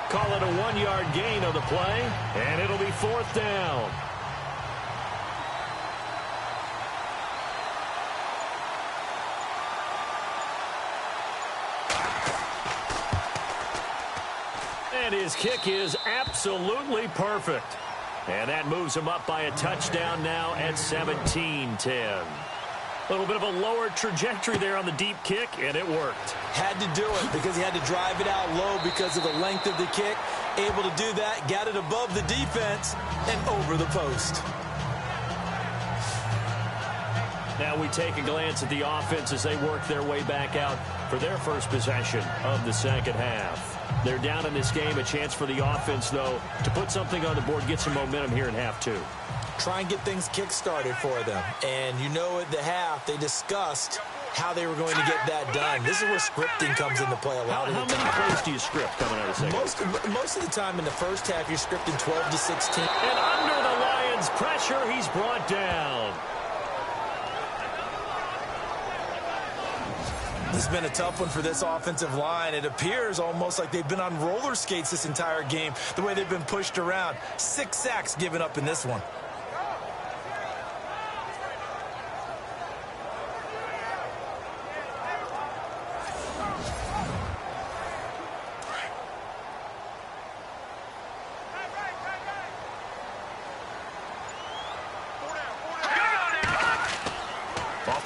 Speaker 4: Call it a 1-yard gain on the play, and it'll be fourth down. And his kick is absolutely perfect. And that moves him up by a touchdown now at 17-10. A little bit of a lower trajectory there on the deep kick, and it worked.
Speaker 2: Had to do it because he had to drive it out low because of the length of the kick. Able to do that, got it above the defense and over the post.
Speaker 4: Now we take a glance at the offense as they work their way back out for their first possession of the second half. They're down in this game. A chance for the offense, though, to put something on the board, get some momentum here in half 2.
Speaker 2: Try and get things kick-started for them. And you know at the half, they discussed how they were going to get that done. This is where scripting comes into play a lot of the time.
Speaker 4: How many plays do you script coming out of second?
Speaker 2: Most of the time in the first half, you're scripting 12 to 16.
Speaker 4: And under the Lions' pressure, he's brought down.
Speaker 2: This has been a tough one for this offensive line. It appears almost like they've been on roller skates this entire game, the way they've been pushed around. 6 sacks given up in this one.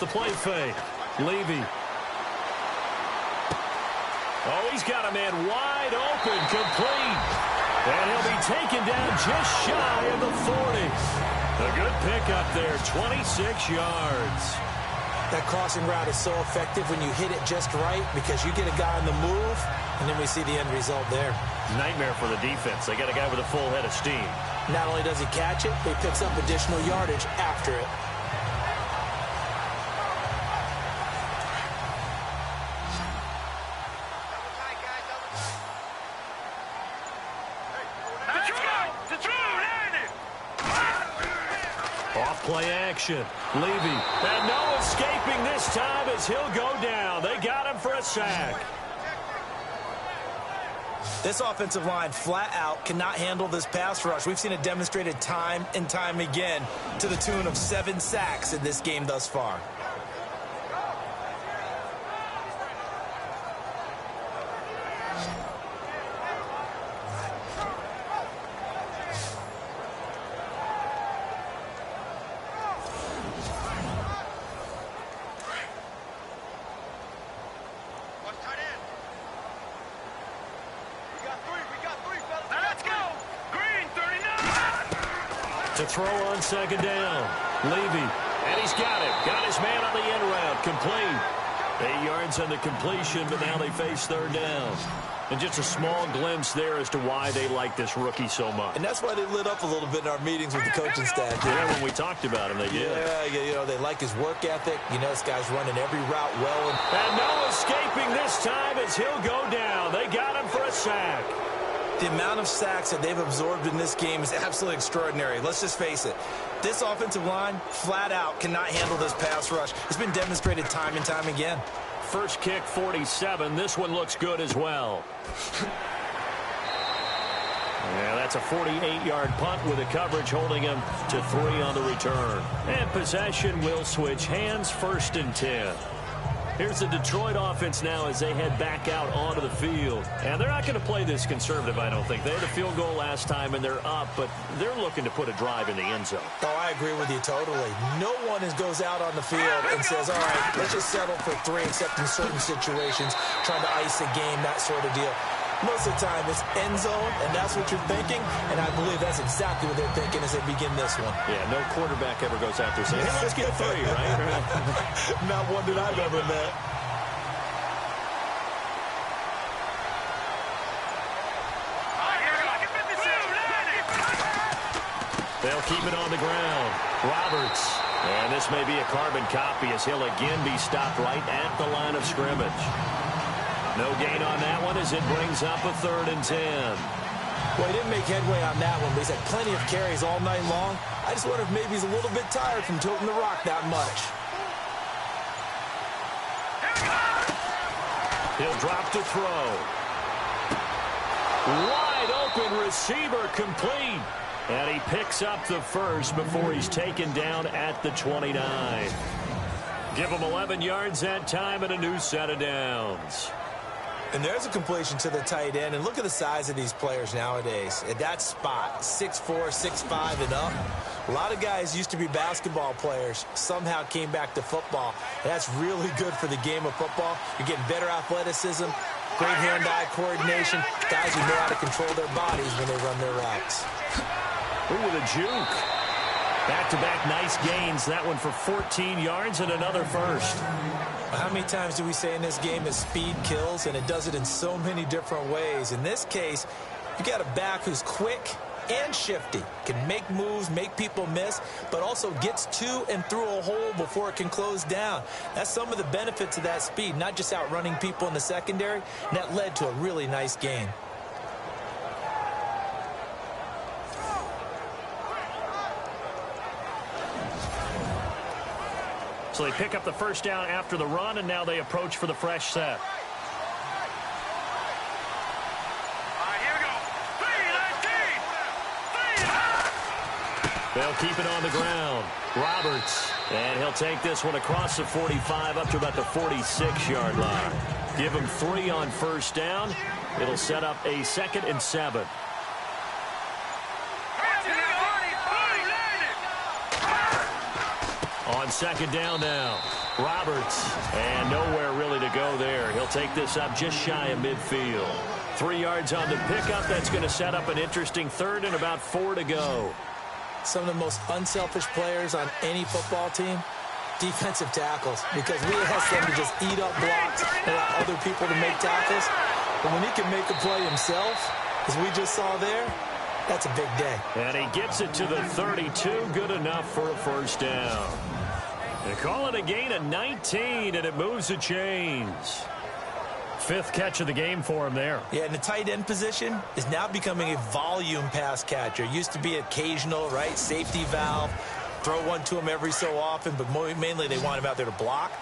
Speaker 4: the play fake. Levy. Oh, he's got a man wide open, complete. And he'll be taken down just shy of the 40. A good pickup there, 26 yards.
Speaker 2: That crossing route is so effective when you hit it just right because you get a guy on the move, and then we see the end result there.
Speaker 4: Nightmare for the defense. They got a guy with a full head of steam.
Speaker 2: Not only does he catch it, he picks up additional yardage after it.
Speaker 4: Play action. Levy. And no escaping this time as he'll go down. They got him for a sack.
Speaker 2: This offensive line flat out cannot handle this pass rush. We've seen it demonstrated time and time again to the tune of 7 sacks in this game thus far.
Speaker 4: To throw on second down. Levy. And he's got it. Got his man on the end route. Complete. 8 yards on the completion, but now they face third down. And just a small glimpse there as to why they like this rookie so much.
Speaker 2: And that's why they lit up a little bit in our meetings with the coaching staff.
Speaker 4: Yeah, when we talked about him, they did.
Speaker 2: Yeah, you know, they like his work ethic. You know, this guy's running every route well.
Speaker 4: And no escaping this time as he'll go down. They got him for a sack.
Speaker 2: The amount of sacks that they've absorbed in this game is absolutely extraordinary. Let's just face it. This offensive line, flat out, cannot handle this pass rush. It's been demonstrated time and time again.
Speaker 4: First kick, 47. This one looks good as well. Yeah, that's a 48-yard punt with the coverage holding him to 3 on the return. And possession will switch hands, 1st and 10. Here's the Detroit offense now as they head back out onto the field. And they're not going to play this conservative, I don't think. They had a field goal last time, and they're up, but they're looking to put a drive in the end zone.
Speaker 2: Oh, I agree with you totally. No one goes out on the field and says, all right, let's just settle for 3, except in certain situations, trying to ice a game, that sort of deal. Most of the time, it's end zone, and that's what you're thinking, and I believe that's exactly what they're thinking as they begin this one.
Speaker 4: Yeah, no quarterback ever goes out there saying, hey, let's get 3, right?
Speaker 2: Not one that I've ever met.
Speaker 4: They'll keep it on the ground. Roberts. And this may be a carbon copy as he'll again be stopped right at the line of scrimmage. No gain on that one as it brings up a 3rd and 10.
Speaker 2: Well, he didn't make headway on that one, but he's had plenty of carries all night long. I just wonder if maybe he's a little bit tired from tilting the rock that much.
Speaker 4: He'll drop to throw. Wide open receiver complete. And he picks up the first before he's taken down at the 29. Give him 11 yards that time and a new set of downs.
Speaker 2: And there's a completion to the tight end. And look at the size of these players nowadays. At that spot, 6'4", 6'5", and up. A lot of guys used to be basketball players, somehow came back to football. And that's really good for the game of football. You're getting better athleticism, great hand-eye coordination, guys who know how to control their bodies when they run their routes.
Speaker 4: Ooh, with a juke. Back-to-back nice gains. That one for 14 yards and another first.
Speaker 2: How many times do we say in this game that speed kills, and it does it in so many different ways? In this case, you got a back who's quick and shifty, can make moves, make people miss, but also gets to and through a hole before it can close down. That's some of the benefits of that speed, not just outrunning people in the secondary, and that led to a really nice gain.
Speaker 4: So they pick up the first down after the run, and now they approach for the fresh set.
Speaker 3: Here we go. 3-19.
Speaker 4: They'll keep it on the ground. Roberts. And he'll take this one across the 45 up to about the 46-yard line. Give him 3 on first down. It'll set up a 2nd and 7. On second down now, Roberts. And nowhere really to go there. He'll take this up just shy of midfield. 3 yards on the pickup. That's going to set up an interesting third and about 4 to go.
Speaker 2: Some of the most unselfish players on any football team, defensive tackles, because we ask them to just eat up blocks and allow other people to make tackles. But when he can make a play himself, as we just saw there, that's a big day.
Speaker 4: And he gets it to the 32. Good enough for a first down. They call it a gain of 19, and it moves the chains. 5th catch of the game for him there.
Speaker 2: Yeah, and the tight end position is now becoming a volume pass catcher. Used to be occasional, right? Safety valve. Throw one to him every so often, but mainly they want him out there to block.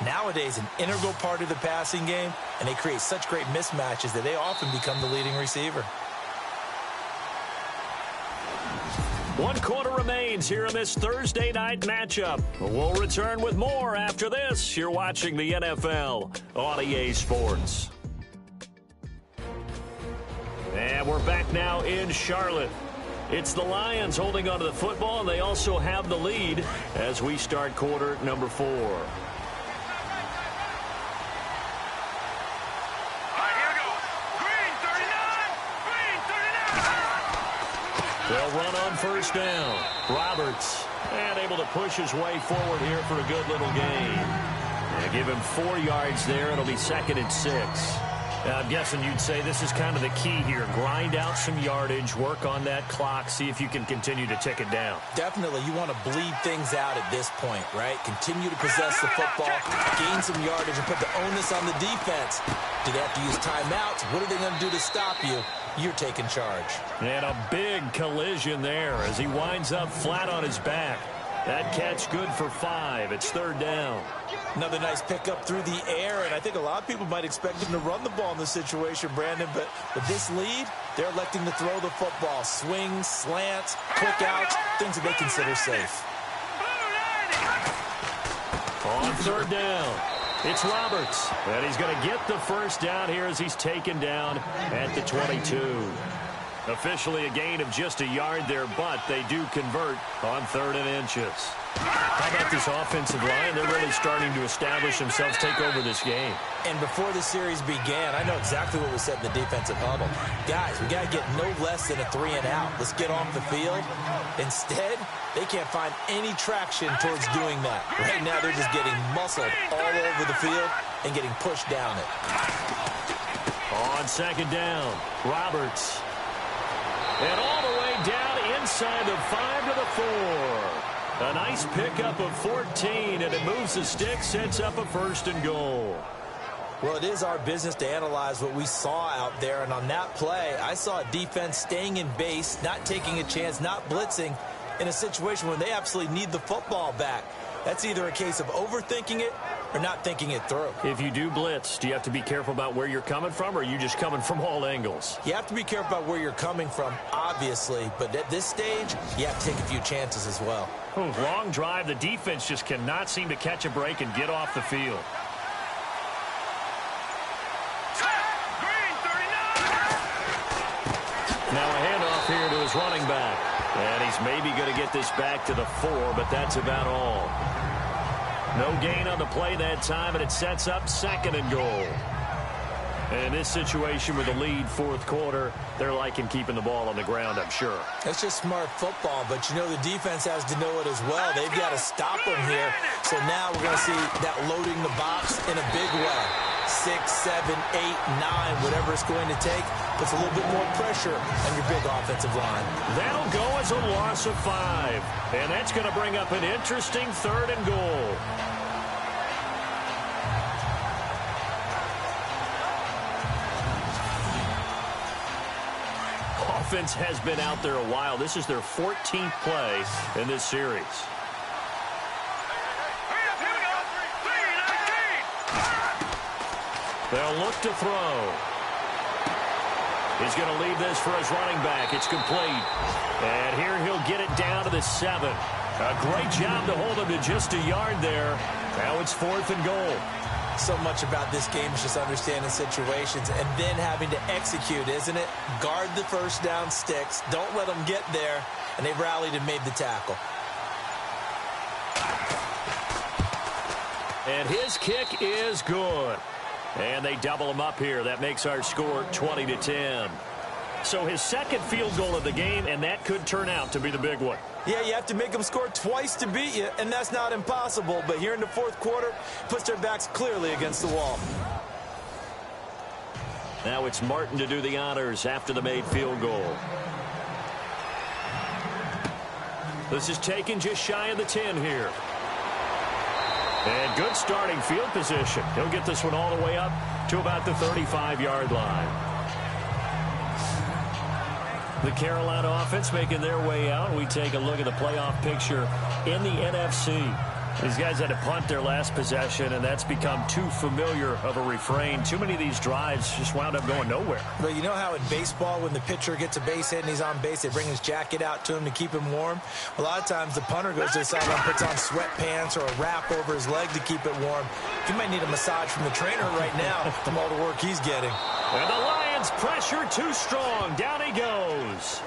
Speaker 2: Nowadays, an integral part of the passing game, and they create such great mismatches that they often become the leading receiver.
Speaker 4: 1 quarter remains here in this Thursday night matchup. We'll return with more after this. You're watching the NFL on EA Sports. And we're back now in Charlotte. It's the Lions holding onto the football, and they also have the lead as we start quarter number 4. They'll run on first down. Roberts, and able to push his way forward here for a good little gain. And give him 4 yards there. It'll be 2nd and 6. I'm guessing you'd say this is kind of the key here. Grind out some yardage, work on that clock, see if you can continue to tick it down.
Speaker 2: Definitely, you want to bleed things out at this point, right? Continue to possess the football, gain some yardage, and put the onus on the defense. Do they have to use timeouts? What are they going to do to stop you? You're taking charge.
Speaker 4: And a big collision there as he winds up flat on his back. That catch good for 5. It's 3rd down.
Speaker 2: Another nice pickup through the air, and I think a lot of people might expect him to run the ball in this situation, Brandon, but with this lead, they're electing to throw the football. Swings, slants, quick outs, things that they consider safe.
Speaker 4: On 3rd down, it's Roberts, and he's going to get the first down here as he's taken down at the 22. Officially a gain of just a yard there, but they do convert on 3rd and inches. How about this offensive line? They're really starting to establish themselves, take over this game.
Speaker 2: And before the series began, I know exactly what was said in the defensive huddle. Guys, we got to get no less than a 3 and out. Let's get off the field. Instead, they can't find any traction towards doing that. Right now, they're just getting muscled all over the field and getting pushed down it.
Speaker 4: On 2nd down, Roberts. And all the way down inside the 5 to the 4. A nice pickup of 14, and it moves the stick, sets up a 1st and goal.
Speaker 2: Well, it is our business to analyze what we saw out there, and on that play, I saw a defense staying in base, not taking a chance, not blitzing, in a situation where they absolutely need the football back. That's either a case of overthinking it or not thinking it through.
Speaker 4: If you do blitz, do you have to be careful about where you're coming from, or are you just coming from all angles?
Speaker 2: You have to be careful about where you're coming from, obviously, but at this stage, you have to take a few chances as well.
Speaker 4: Long drive. The defense just cannot seem to catch a break and get off the field. Now a handoff here to his running back. And he's maybe going to get this back to the 4, but that's about all. No gain on the play that time, and it sets up 2nd and goal. And in this situation with the lead 4th quarter, they're liking keeping the ball on the ground, I'm sure.
Speaker 2: That's just smart football, but you know the defense has to know it as well. They've got to stop them here. So now we're going to see that loading the box in a big way. 6, 7, 8, 9, whatever it's going to take, puts a little bit more pressure on your big offensive line.
Speaker 4: That'll go as a loss of 5. And that's going to bring up an interesting 3rd and goal. Offense has been out there a while. This is their 14th play in this series. They'll look to throw. He's going to leave this for his running back. It's complete. And here he'll get it down to the 7. A great job to hold him to just a yard there. Now it's 4th and goal.
Speaker 2: So much about this game is just understanding situations and then having to execute, isn't it? Guard the first down sticks. Don't let them get there. And they rallied and made the tackle.
Speaker 1: And his kick is good. And they double him up here. That makes our score 20-10. So his second field goal of the game, and that could turn out to be the big one.
Speaker 2: Yeah, you have to make them score twice to beat you, and that's not impossible. But here in the fourth quarter, puts their backs clearly against the wall.
Speaker 1: Now it's Martin to do the honors after the made field goal. This is taken just shy of the 10 here. And good starting field position. He'll get this one all the way up to about the 35-yard line. The Carolina offense making their way out. We take a look at the playoff picture in the NFC. These guys had to punt their last possession, and that's become too familiar of a refrain. Too many of these drives just wound up going nowhere.
Speaker 2: But you know how in baseball, when the pitcher gets a base hit and he's on base, they bring his jacket out to him to keep him warm? A lot of times the punter goes to the sideline, puts on sweatpants or a wrap over his leg to keep it warm. He might need a massage from the trainer right now from all the work he's getting.
Speaker 1: And the Lions pressure too strong. Down he goes.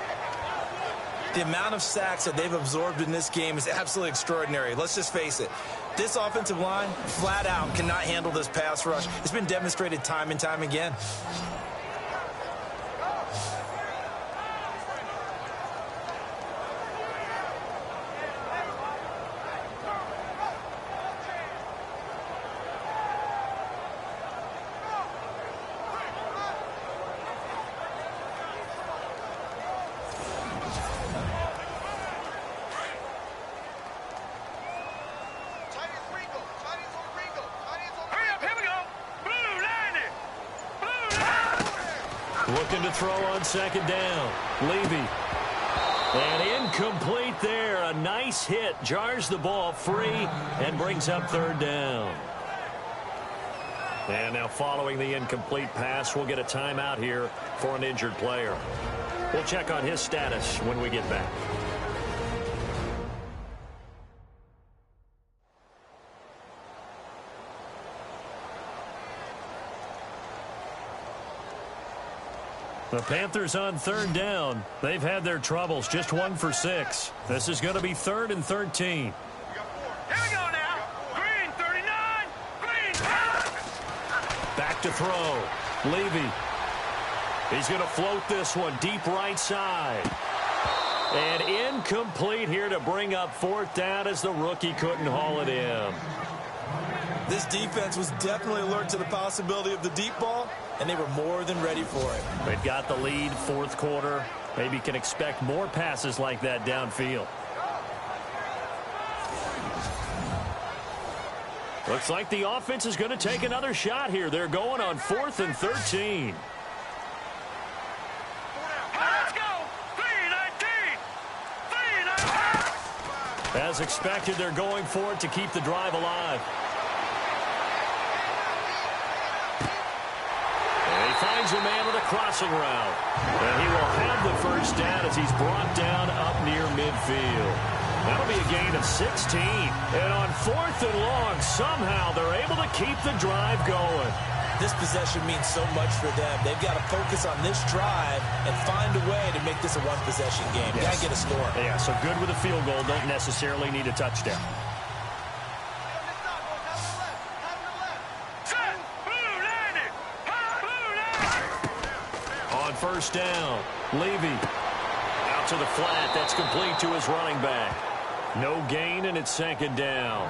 Speaker 2: The amount of sacks that they've absorbed in this game is absolutely extraordinary. Let's just face it. This offensive line, flat out, cannot handle this pass rush. It's been demonstrated time and time again.
Speaker 1: Looking to throw on second down. Levy. And incomplete there. A nice hit. Jars the ball free and brings up third down. And now following the incomplete pass, we'll get a timeout here for an injured player. We'll check on his status when we get back. The Panthers on third down. They've had their troubles, just 1 for 6. This is going to be 3rd and 13.
Speaker 3: Here we go now. Green, 39. Green.
Speaker 1: Back to throw. Levy. He's going to float this one deep right side. And incomplete here to bring up 4th down as the rookie couldn't haul it in.
Speaker 2: This defense was definitely alert to the possibility of the deep ball, and they were more than ready for it.
Speaker 1: They've got the lead, 4th quarter. Maybe can expect more passes like that downfield. Looks like the offense is going to take another shot here. They're going on 4th and 13.
Speaker 3: Let's go. 3-19. 3-19.
Speaker 1: As expected, they're going for it to keep the drive alive. Finds a man with a crossing route. And he will have the first down as he's brought down up near midfield. That'll be a gain of 16. And on 4th and long, somehow they're able to keep the drive going.
Speaker 2: This possession means so much for them. They've got to focus on this drive and find a way to make this a one-possession game.
Speaker 1: Yes.
Speaker 2: Got to get a score.
Speaker 1: Yeah, so good with a field goal. Don't necessarily need a touchdown. First down. Levy out to the flat. That's complete to his running back. No gain, and it's 2nd down.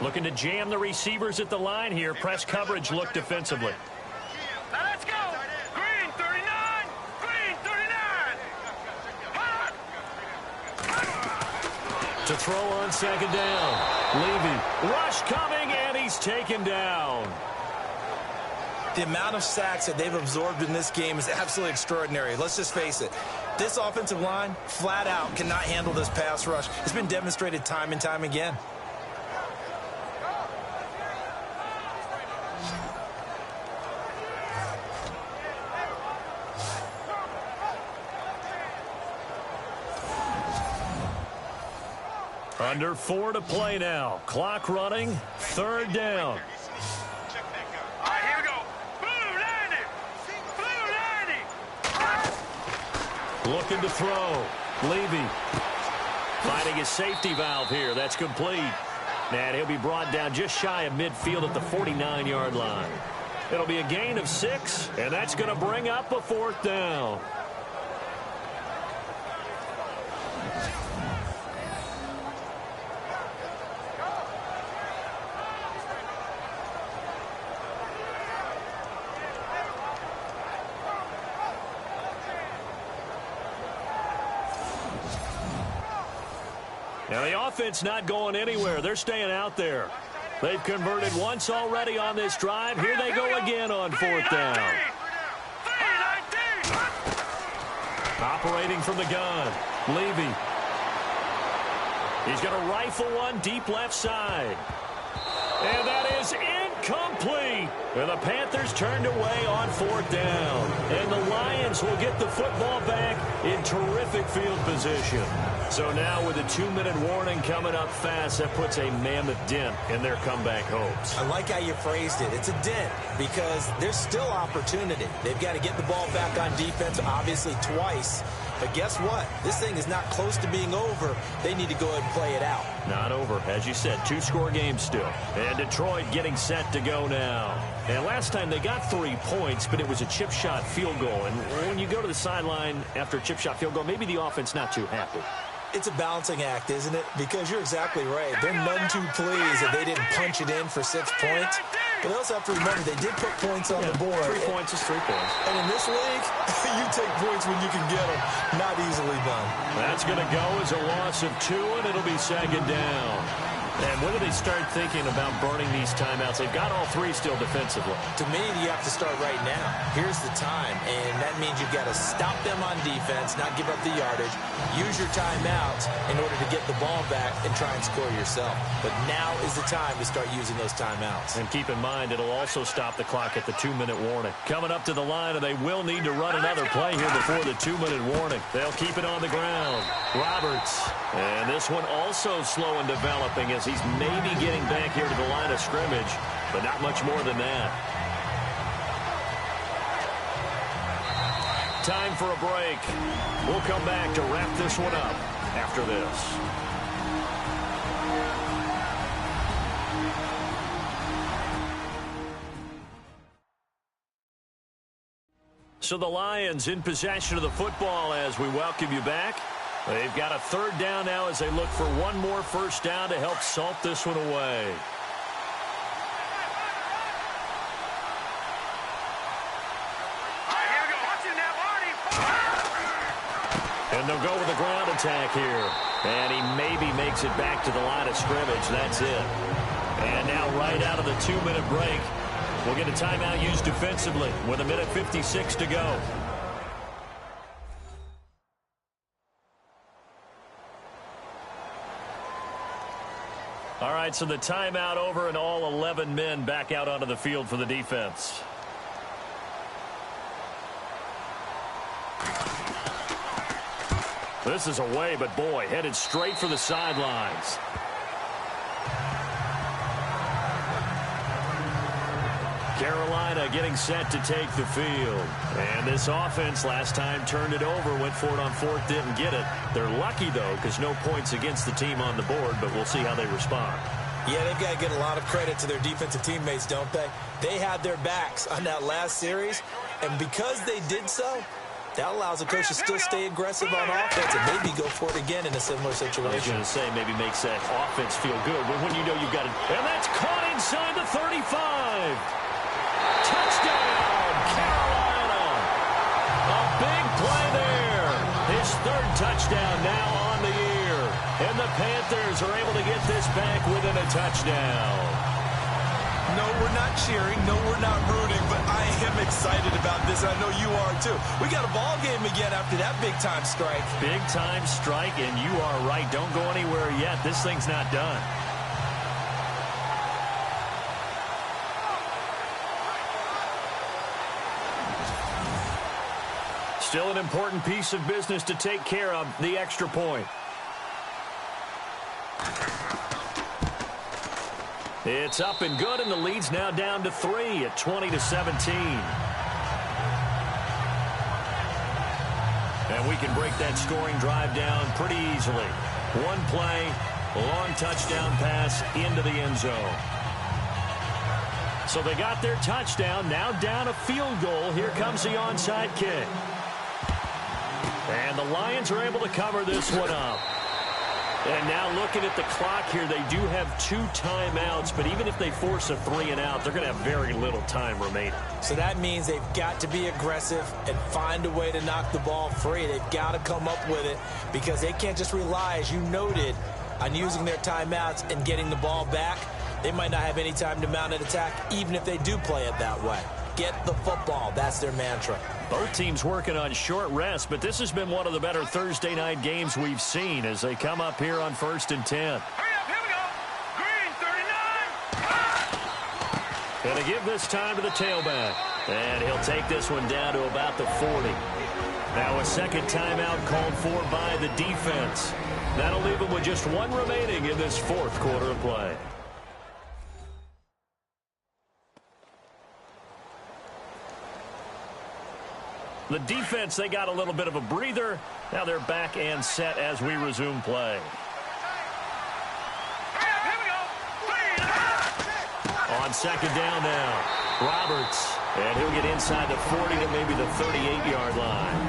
Speaker 1: Looking to jam the receivers at the line here. Press coverage look defensively.
Speaker 3: Now let's go. Green, 39. Green, 39.
Speaker 1: To throw on 2nd down. Levy. Rush coming, and he's taken down.
Speaker 2: The amount of sacks that they've absorbed in this game is absolutely extraordinary. Let's just face it. This offensive line, flat out, cannot handle this pass rush. It's been demonstrated time and time again.
Speaker 1: Under 4 to play now. Clock running. 3rd down.
Speaker 3: All right, here we go. Blue 90.
Speaker 1: Looking to throw. Levy.
Speaker 4: Finding his safety valve here. That's complete. And he'll be brought down just shy of midfield at the 49-yard line. It'll be a gain of 6, and that's going to bring up a 4th down. Now, the offense not going anywhere. They're staying out there. They've converted once already on this drive. Here they go again on 4th down. Operating from the gun. Levy. He's going to rifle one deep left side. And that is incomplete. And the Panthers turned away on 4th down. And the Lions will get the football back in terrific field position. So now with a 2-minute warning coming up fast, that puts a mammoth dent in their comeback hopes.
Speaker 2: I like how you phrased it. It's a dent because there's still opportunity. They've got to get the ball back on defense, obviously twice. But guess what? This thing is not close to being over. They need to go ahead and play it out.
Speaker 4: Not over. As you said, 2-score game still. And Detroit getting set to go now. And last time they got 3 points, but it was a chip shot field goal. And when you go to the sideline after a chip shot field goal, maybe the offense not too happy.
Speaker 2: It's a balancing act, isn't it? Because you're exactly right. They're none too pleased that they didn't punch it in for 6 points. But they also have to remember they did put points on the board.
Speaker 4: 3 points is 3 points.
Speaker 2: And in this league, you take points when you can get them. Not easily done.
Speaker 4: That's going to go as a loss of 2, and it'll be 2nd down. And when do they start thinking about burning these timeouts? They've got all 3 still defensively.
Speaker 2: To me, you have to start right now. Here's the time, and that means you've got to stop them on defense, not give up the yardage, use your timeouts in order to get the ball back and try and score yourself. But now is the time to start using those timeouts.
Speaker 4: And keep in mind, it'll also stop the clock at the 2-minute warning. Coming up to the line, and they will need to run another play here before the 2-minute warning. They'll keep it on the ground. Roberts. And this one also slow in developing as he's maybe getting back here to the line of scrimmage, but not much more than that. Time for a break. We'll come back to wrap this one up after this. So the Lions in possession of the football as we welcome you back. They've got a 3rd down now as they look for one more 1st down to help salt this one away. And they'll go with the ground attack here. And he maybe makes it back to the line of scrimmage. That's it. And now right out of the 2-minute break, we'll get a timeout used defensively with 1:56 to go. All right, so the timeout over and all 11 men back out onto the field for the defense. This is away, but boy, headed straight for the sidelines. Carolina getting set to take the field. And this offense last time turned it over, went for it on 4th, didn't get it. They're lucky, though, because no points against the team on the board, but we'll see how they respond.
Speaker 2: Yeah, they've got to get a lot of credit to their defensive teammates, don't they? They had their backs on that last series, and because they did so, that allows the coach to still stay aggressive on offense and maybe go for it again in a similar situation.
Speaker 4: I was going to say maybe makes that offense feel good, but when you know you've got it. And that's caught inside the 35. Touchdown, Carolina. A big play there. His 3rd touchdown now on the year. And the Panthers are able to get this back within a touchdown.
Speaker 2: No, we're not cheering. No, we're not rooting, but I am excited about this. I know you are, too. We got a ball game again after that big-time strike.
Speaker 4: Big-time strike, and you are right. Don't go anywhere yet. This thing's not done. Still an important piece of business to take care of, the extra point. It's up and good, and the lead's now down to 3 at 20-17. And we can break that scoring drive down pretty easily. One play, long touchdown pass into the end zone. So they got their touchdown, now down a field goal. Here comes the onside kick. And the Lions are able to cover this one up. And now looking at the clock here, they do have 2 timeouts, but even if they force a 3-and-out, they're going to have very little time remaining.
Speaker 2: So that means they've got to be aggressive and find a way to knock the ball free. They've got to come up with it because they can't just rely, as you noted, on using their timeouts and getting the ball back. They might not have any time to mount an attack, even if they do play it that way. Get the football. That's their mantra.
Speaker 4: Both teams working on short rest, but this has been one of the better Thursday night games we've seen as they come up here on 1st and 10.
Speaker 3: Hurry up, here we go. Green 39.
Speaker 4: Going to give this time to the tailback. And he'll take this one down to about the 40. Now a second timeout called for by the defense. That'll leave them with just 1 remaining in this 4th quarter of play. The defense, they got a little bit of a breather. Now they're back and set as we resume play.
Speaker 3: Hurry up, here we go.
Speaker 4: On second down now, Roberts. And he'll get inside the 40 to maybe the 38-yard line.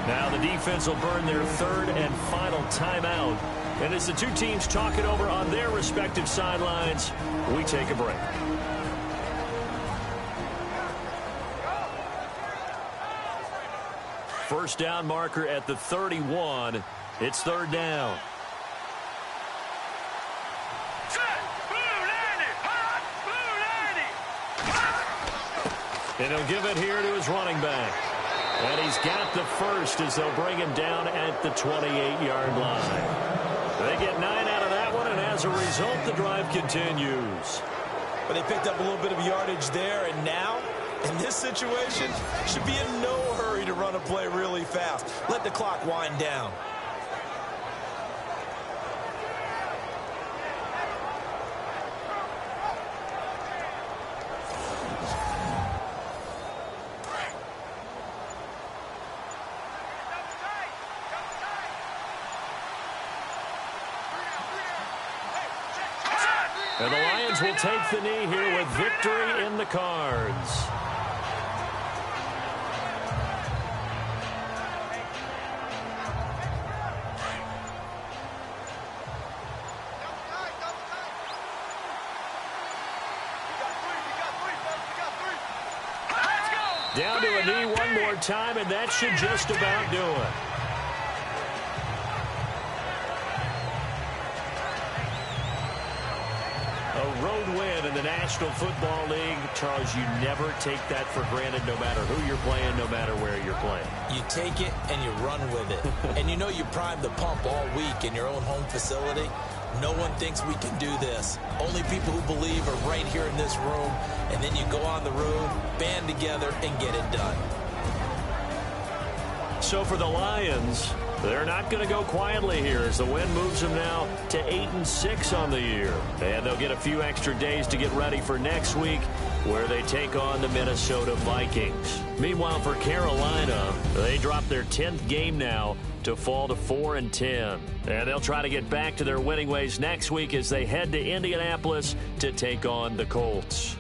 Speaker 4: Now the defense will burn their 3rd and final timeout. And as the two teams talk it over on their respective sidelines, we take a break. First down marker at the 31. It's 3rd down.
Speaker 3: Set. Blue 90. Hot. Blue 90.
Speaker 4: And he'll give it here to his running back. And he's got the first as they'll bring him down at the 28-yard line. They get 9 out of that one, and as a result, the drive continues.
Speaker 2: But they picked up a little bit of yardage there, and now, in this situation, should be in no hurry to run a play really fast. Let the clock wind down.
Speaker 4: And the Lions will take the knee here with victory in the cards. Down to a knee one more time, and that should just about do it. A road win in the National Football League. Charles, you never take that for granted no matter who you're playing, no matter where you're playing.
Speaker 2: You take it and you run with it. And you know you primed the pump all week in your own home facility. No one thinks we can do this. Only people who believe are right here in this room. And then you go on the road, band together, and get it done.
Speaker 4: So for the Lions, they're not going to go quietly here as the win moves them now to 8-6 on the year. And they'll get a few extra days to get ready for next week where they take on the Minnesota Vikings. Meanwhile, for Carolina, they drop their 10th game now to fall to 4-10. And they'll try to get back to their winning ways next week as they head to Indianapolis to take on the Colts.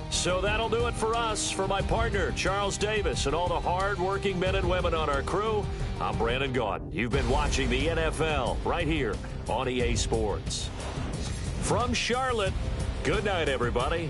Speaker 4: So that'll do it for us. For my partner, Charles Davis, and all the hard-working men and women on our crew, I'm Brandon Gaudin. You've been watching the NFL right here on EA Sports. From Charlotte, good night, everybody.